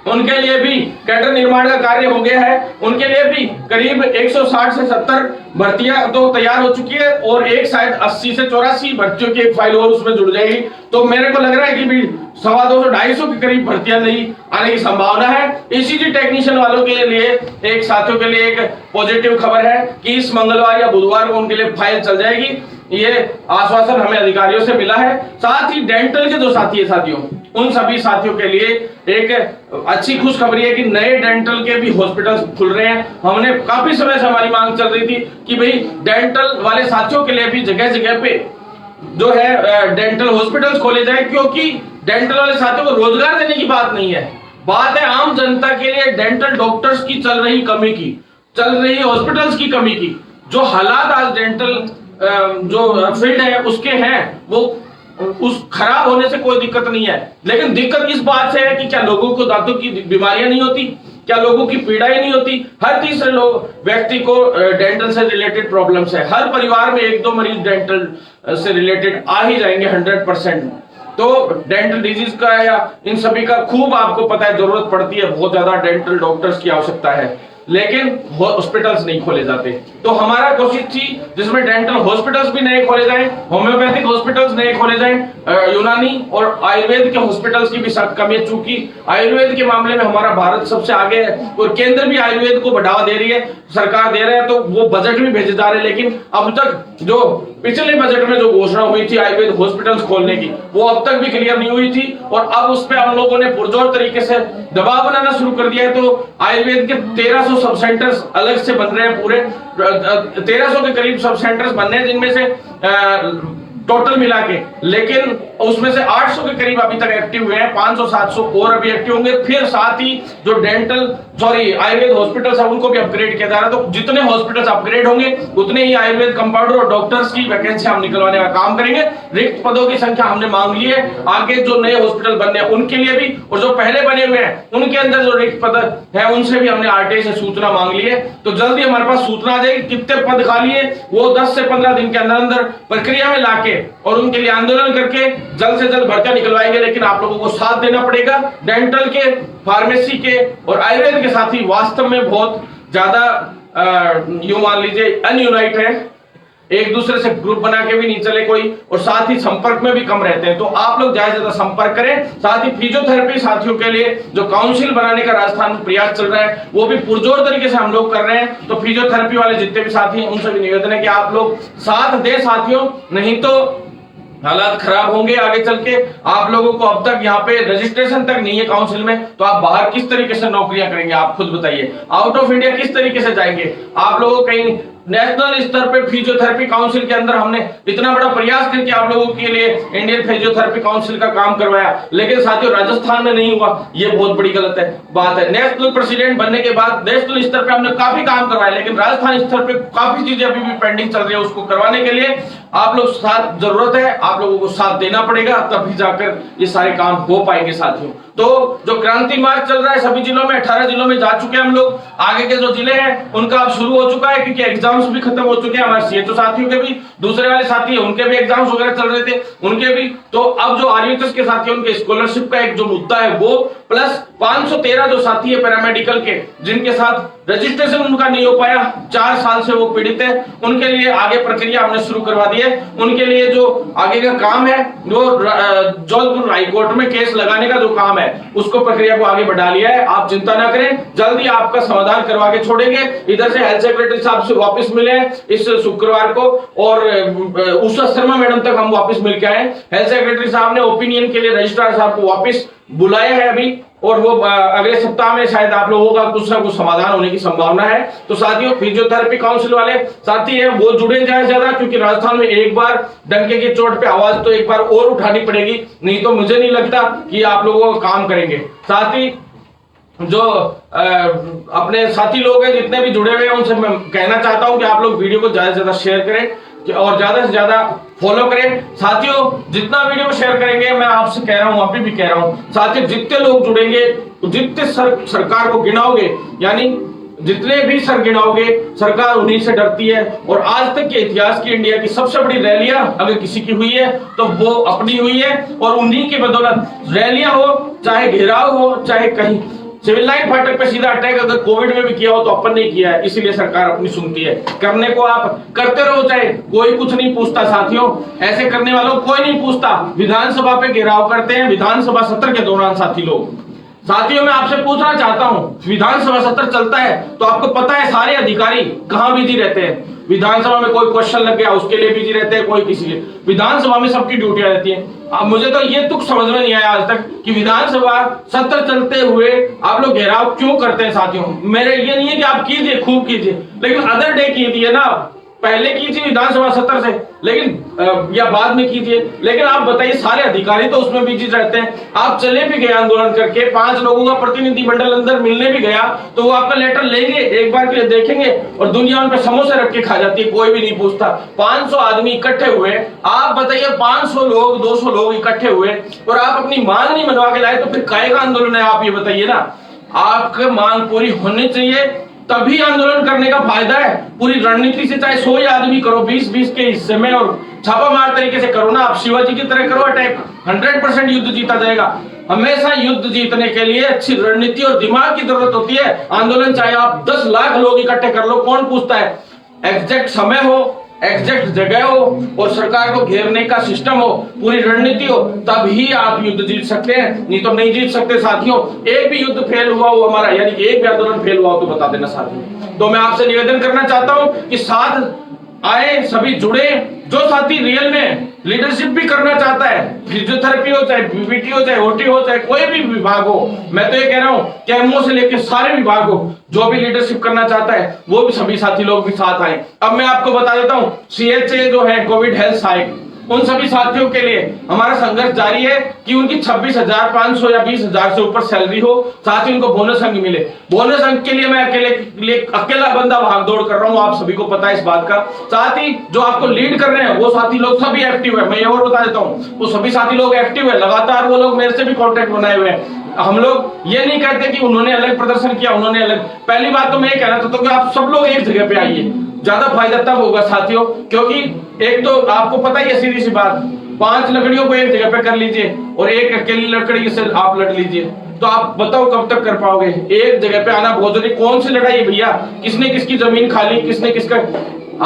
उनके लिए भी कैडर निर्माण का कार्य हो गया है, उनके लिए भी करीब 160 से 70 भर्तियां तो तैयार हो चुकी है, और एक शायद 80 से 84 भर्तियों की एक फाइल और उसमें जुड़ जाएगी। तो मेरे को लग रहा है कि भी 250-250 के करीब भर्तियां नहीं आने की संभावना है। ईसीजी टेक्नीशियन वालों के लिए एक साथियों के लिए एक पॉजिटिव खबर है कि इस मंगलवार या बुधवार को उनके लिए फाइल चल जाएगी। ये आश्वासन हमें अधिकारियों से मिला है। साथ ही डेंटल के जो साथी है साथियों, उन सभी साथियों के लिए एक अच्छी खुशखबरी है कि नए डेंटल के भी हॉस्पिटल्स खुल रहे हैं। हमने काफी समय से हमारी मांग चल रही थी कि भाई डेंटल वाले साथियों के लिए भी जगह जगह पे जो है डेंटल हॉस्पिटल्स खोले जाए, क्योंकि डेंटल वाले साथियों को रोजगार देने की बात नहीं है, बात है आम जनता के लिए डेंटल डॉक्टर्स की चल रही कमी की, चल रही हॉस्पिटल्स की कमी की। जो हालात आज डेंटल जो फील्ड है उसके हैं, वो उस खराब होने से कोई दिक्कत नहीं है, लेकिन दिक्कत इस बात से है कि क्या लोगों को दांतों की बीमारियां नहीं होती, क्या लोगों की पीड़ाएं नहीं होती? हर तीसरे लोग व्यक्ति को डेंटल से रिलेटेड प्रॉब्लम्स है। हर परिवार में 1-2 मरीज डेंटल से रिलेटेड आ ही जाएंगे 100%। तो डेंटल डिजीज का या इन सभी का खूब आपको पता है जरूरत पड़ती है, बहुत ज्यादा डेंटल डॉक्टर्स की आवश्यकता है, लेकिन हॉस्पिटल्स नहीं खोले जाते। तो हमारा कोशिश थी जिसमें डेंटल हॉस्पिटल्स भी नए खोले जाएं, होम्योपैथिक हॉस्पिटल्स नए खोले जाएं, यूनानी और आयुर्वेद के हॉस्पिटल्स की भी सख्त कमी है। चूंकि आयुर्वेद के मामले में हमारा भारत सबसे आगे है और केंद्र भी आयुर्वेद को बढ़ावा दे रही है, सरकार दे रहे हैं, तो वो बजट भी भेजे जा रहे हैं। लेकिन अब तक जो पिछले बजट में जो घोषणा हुई थी आयुर्वेद हॉस्पिटल्स खोलने की, वो अब तक भी क्लियर नहीं हुई थी, और अब उस पर हम लोगों ने पुरजोर तरीके से दबाव बनाना शुरू कर दिया है। तो आयुर्वेद के 1300 सब सेंटर्स अलग से बन रहे हैं, पूरे 1300 के करीब सब सेंटर्स बन रहे हैं, जिनमें से टोटल मिला के, लेकिन उसमें से 800 के करीब अभी तक एक्टिव हुए हैं, 500-700 और अभी एक्टिव होंगे। फिर साथ ही जो आयुर्वेद हॉस्पिटल्स है उनको भी अपग्रेड किया जा रहा है। तो जितने हॉस्पिटल्स अपग्रेड होंगे उतने ही आयुर्वेद कंपाउंडर और डॉक्टर्स की वैकेंसी हम निकलवाने का काम करेंगे। रिक्त पदों की संख्या हमने मांग ली है, आगे जो नए हॉस्पिटल बनने हैं उनके लिए भी, और जो पहले बने हुए हैं उनके अंदर जो रिक्त पद है उनसे भी हमने आरटीआई से सूचना मांग ली है। तो जल्दी हमारे पास सूचना आ जाएगी कितने पद खाली है, वो 10 से 15 दिन के अंदर अंदर प्रक्रिया में लाके और उनके लिए आंदोलन करके जल्द से जल्द भर्तियां निकलवाएंगे। लेकिन आप लोगों को साथ देना पड़ेगा। डेंटल के, फार्मेसी के और आयुर्वेद के साथ ही वास्तव में बहुत ज्यादा यूं मान लीजिए अनयूनाइट है, एक दूसरे से ग्रुप बना के भी नहीं चले कोई, और साथ ही संपर्क में भी कम रहते हैं। तो आप लोग ज्यादा से ज्यादा संपर्क करें। साथ ही फिजियोथेरेपी साथियों के लिए जो काउंसिल बनाने का राजस्थान में प्रयास चल रहा है वो भी पुरजोर तरीके से हम लोग कर रहे हैं। तो फिजियोथेरेपी वाले जितने भी साथी हैं उनसे भी निवेदन है कि आप लोग साथ दें साथियों, नहीं तो हालात खराब होंगे आगे चल के। आप लोगों को अब तक यहाँ पे रजिस्ट्रेशन तक नहीं है काउंसिल में, तो आप बाहर किस तरीके से नौकरियां करेंगे आप खुद बताइए। आउट ऑफ इंडिया किस तरीके से जाएंगे आप लोगों, कहीं नेशनल स्तर पे फिजियोथेरेपी काउंसिल के अंदर हमने इतना बड़ा प्रयास करके आप लोगों के लिए इंडियन फिजियोथेरेपी काउंसिल का काम करवाया, लेकिन साथियों राजस्थान में नहीं हुआ, ये बहुत बड़ी गलत है बात है। नेशनल प्रेसिडेंट बनने के बाद नेशनल स्तर पे हमने काफी काम करवाया, लेकिन राजस्थान स्तर पे काफी चीजें अभी भी पेंडिंग चल रही है। उसको करवाने के लिए आप लोग साथ जरूरत है, आप लोगों को साथ देना पड़ेगा, तभी जाकर ये सारे काम हो पाएंगे साथियों। तो जो क्रांति मार्च चल रहा है सभी जिलों में, 18 जिलों में जा चुके हैं हम लोग। आगे के जो जिले हैं उनका अब शुरू हो चुका है, क्योंकि एग्जाम्स भी खत्म हो चुके हैं हमारे सीएचओ साथियों के भी, दूसरे वाले साथी हैं उनके भी एग्जाम्स वगैरह चल रहे थे उनके भी। तो अब जो आरयूएचएस के साथी उनके स्कॉलरशिप का एक जो मुद्दा है वो, प्लस 513 जो साथी है पैरामेडिकल के जिनके साथ रजिस्ट्रेशन उनका नहीं हो पाया, 4 साल से वो पीड़ित है, उनके लिए आगे प्रक्रिया हमने शुरू करवा दी है। उनके लिए जो आगे का काम है वो जोधपुर हाईकोर्ट में केस लगाने का जो काम है उसको प्रक्रिया को आगे बढ़ा लिया है। आप चिंता ना करें, जल्दी आपका समाधान करवा के छोड़ेंगे। इधर से हेल्थ सेक्रेटरी साहब से वापस मिले इस शुक्रवार को, और उषा शर्मा मैडम तक हम वापस मिल के आए। हेल्थ सेक्रेटरी साहब ने ओपिनियन के लिए रजिस्ट्रार साहब को वापस बुलाया है अभी, और वो अगले सप्ताह में शायद आप लोगों का कुछ ना कुछ समाधान होने की संभावना है। तो साथियों फिजियोथेरेपी काउंसिल वाले साथी हैं वो जुड़े जाए ज्यादा, क्योंकि राजस्थान में एक बार डंके की चोट पे आवाज तो एक बार और उठानी पड़ेगी, नहीं तो मुझे नहीं लगता कि आप लोगों का काम करेंगे। साथ ही जो अपने साथी लोग हैं जितने भी जुड़े हुए हैं उनसे मैं कहना चाहता हूं कि आप लोग वीडियो को ज्यादा से ज्यादा शेयर करें और ज्यादा से ज्यादा फॉलो करें। साथियों जितना वीडियो को शेयर करेंगे, मैं आपसे कह रहा हूं, अभी भी कह रहा हूं, साथियों जितने लोग जुड़ेंगे, जितने सरकार को गिनाओगे, यानी जितने भी सर गिनाओगे, सरकार उन्हीं से डरती है। और आज तक के इतिहास की इंडिया की सबसे बड़ी रैलियां अगर किसी की हुई है तो वो अपनी हुई है, और उन्हीं की बदौलत रैलियां हो, चाहे घेराव हो, चाहे कहीं सिविल लाइन फाटक पे सीधा अटैक अगर कोविड में भी किया हो तो अपन ने किया है, इसीलिए सरकार अपनी सुनती है। करने को आप करते रहो, चाहे कोई कुछ नहीं पूछता साथियों, ऐसे करने वालों को कोई नहीं पूछता। विधानसभा पे घेराव करते हैं विधानसभा सत्र के दौरान साथी लोग। साथियों मैं आपसे पूछना चाहता हूं, विधानसभा सत्र चलता है तो आपको पता है सारे अधिकारी कहां बिजी रहते हैं। विधानसभा में कोई क्वेश्चन लग गया उसके लिए बिजी रहते हैं, कोई किसी लिए। विधानसभा में सबकी ड्यूटियां रहती हैं। अब मुझे तो ये तुक समझ में नहीं आया आज तक कि विधानसभा सत्र चलते हुए आप लोग घेराव क्यों करते हैं साथियों। मेरे ये नहीं है कि आप कीजिए, खूब कीजिए, लेकिन अदर डे कीजिए ना, पहले कीजिए विधानसभा सत्र से, लेकिन या बाद में कीजिए। लेकिन आप बताइए सारे अधिकारी तो उसमें बिजी रहते हैं। आप चले भी गए आंदोलन करके, 5 लोगों का प्रतिनिधिमंडल अंदर मिलने भी गया, तो वो आपका लेटर लेंगे, एक बार के लिए देखेंगे, और दुनिया उन पे समोसे रख के खा जाती है, कोई भी नहीं पूछता। 500 आदमी इकट्ठे हुए, आप बताइए 500 लोग 200 लोग इकट्ठे हुए और आप अपनी मांग नहीं मनवा के लाए, तो फिर काहे का आंदोलन है आप ये बताइए ना। आपकी मांग पूरी होनी चाहिए, तभी आंदोलन करने का फायदा है। पूरी रणनीति से चाहे 100 आदमी करो 20-20 के हिस्से में, और छापामार तरीके से करो ना, आप शिवाजी की तरह करो अटैक, 100% युद्ध जीता जाएगा। हमेशा युद्ध जीतने के लिए अच्छी रणनीति और दिमाग की जरूरत होती है। आंदोलन चाहे आप 10 लाख लोग इकट्ठे कर लो, कौन पूछता है। एग्जैक्ट समय हो, एग्जैक्ट जगह हो, और सरकार को घेरने का सिस्टम हो, पूरी रणनीति हो, तभी आप युद्ध जीत सकते हैं, नहीं तो नहीं जीत सकते साथियों। एक भी युद्ध फेल हुआ हो हमारा, यानी कि एक भी आंदोलन फेल हुआ हो तो बता देना साथियों। तो मैं आपसे निवेदन करना चाहता हूं कि साथ आए, सभी जुड़े। जो साथी रियल में लीडरशिप भी करना चाहता है, फिजियोथेरेपी हो, चाहे बीपीटी हो, चाहे ओटी हो, चाहे कोई भी विभाग हो, मैं तो ये कह रहा हूं कि एमओ से लेकर सारे विभाग हो, जो भी लीडरशिप करना चाहता है वो भी सभी साथी लोग भी साथ आए। अब मैं आपको बता देता हूं, सीएचए जो है कोविड हेल्थ सहायक, उन सभी साथियों के लिए हमारा संघर्ष जारी है कि उनकी 26,500 या 20,000 से ऊपर सैलरी हो, साथ ही उनको बोनस अंक मिले। बोनस अंक के लिए मैं अकेला बंदा भागदौड़ कर रहा हूं, आप सभी को पता है इस बात का। साथ ही जो आपको लीड कर रहे हैं वो साथी लोग सभी एक्टिव है, मैं ये और बता देता हूं, वो सभी साथी लोग एक्टिव है, लगातार वो लोग मेरे से भी कॉन्टेक्ट बनाए हुए हैं। हम लोग ये नहीं कहते कि उन्होंने अलग प्रदर्शन किया, उन्होंने अलग। पहली बात तो मैं ये कहना चाहता हूं कि आप सब लोग एक जगह पे आइए, ज्यादा फायदा तब होगा साथियों, क्योंकि एक तो आपको पता ही है सीधी सी बात, 5 लकड़ियों को एक जगह पे कर लीजिए और एक अकेली लकड़ी से आप लड़ लीजिए, तो आप बताओ कब तक कर पाओगे। एक जगह पे आना बहुत जरूरी। कौन सी लड़ाई है भैया, किसने किसकी जमीन खाली, किसने किसका।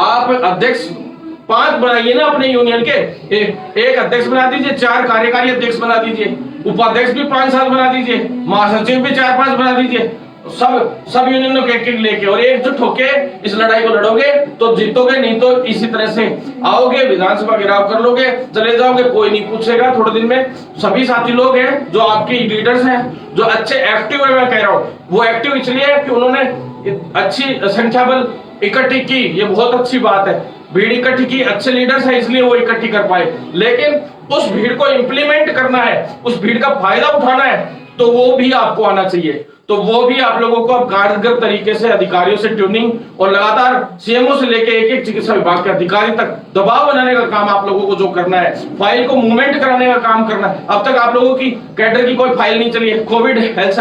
आप अध्यक्ष 5 बनाइए ना अपने यूनियन के, एक अध्यक्ष बना दीजिए, 4 कार्यकारी अध्यक्ष बना दीजिए, उपाध्यक्ष भी 5-7 बना दीजिए, महासचिव भी 4-5 बना दीजिए, सब यूनियनों के एक लेके और एकजुट होके इस लड़ाई को लड़ोगे तो जीतोगे, नहीं तो इसी तरह से आओगे, विधानसभा घेराव कर लोगे, चले जाओगे, कोई नहीं पूछेगा। थोड़े दिन में सभी साथी लोग हैं जो आपके लीडर्स हैं, जो अच्छे एक्टिव है, मैं कह रहा हूं वो एक्टिव इसलिए है कि उन्होंने अच्छी संख्या बल इकट्ठी की, ये बहुत अच्छी बात है। भीड़ इकट्ठी की, अच्छे लीडर्स हैं इसलिए वो इकट्ठी कर पाए, लेकिन उस भीड़ को इंप्लीमेंट करना है, उस भीड़ का फायदा उठाना है, तो वो भी आपको आना चाहिए। तो वो भी आप लोगों को अब कारगर तरीके से अधिकारियों से ट्यूनिंग और लगातार सीएमओ से लेके एक चिकित्सा विभाग के अधिकारी तक दबाव बनाने का काम आप लोगों को जो करना है, फाइल को मूवमेंट कराने का काम करना है। अब तक आप लोगों की कैडर की कोई फाइल नहीं चली है। Covid health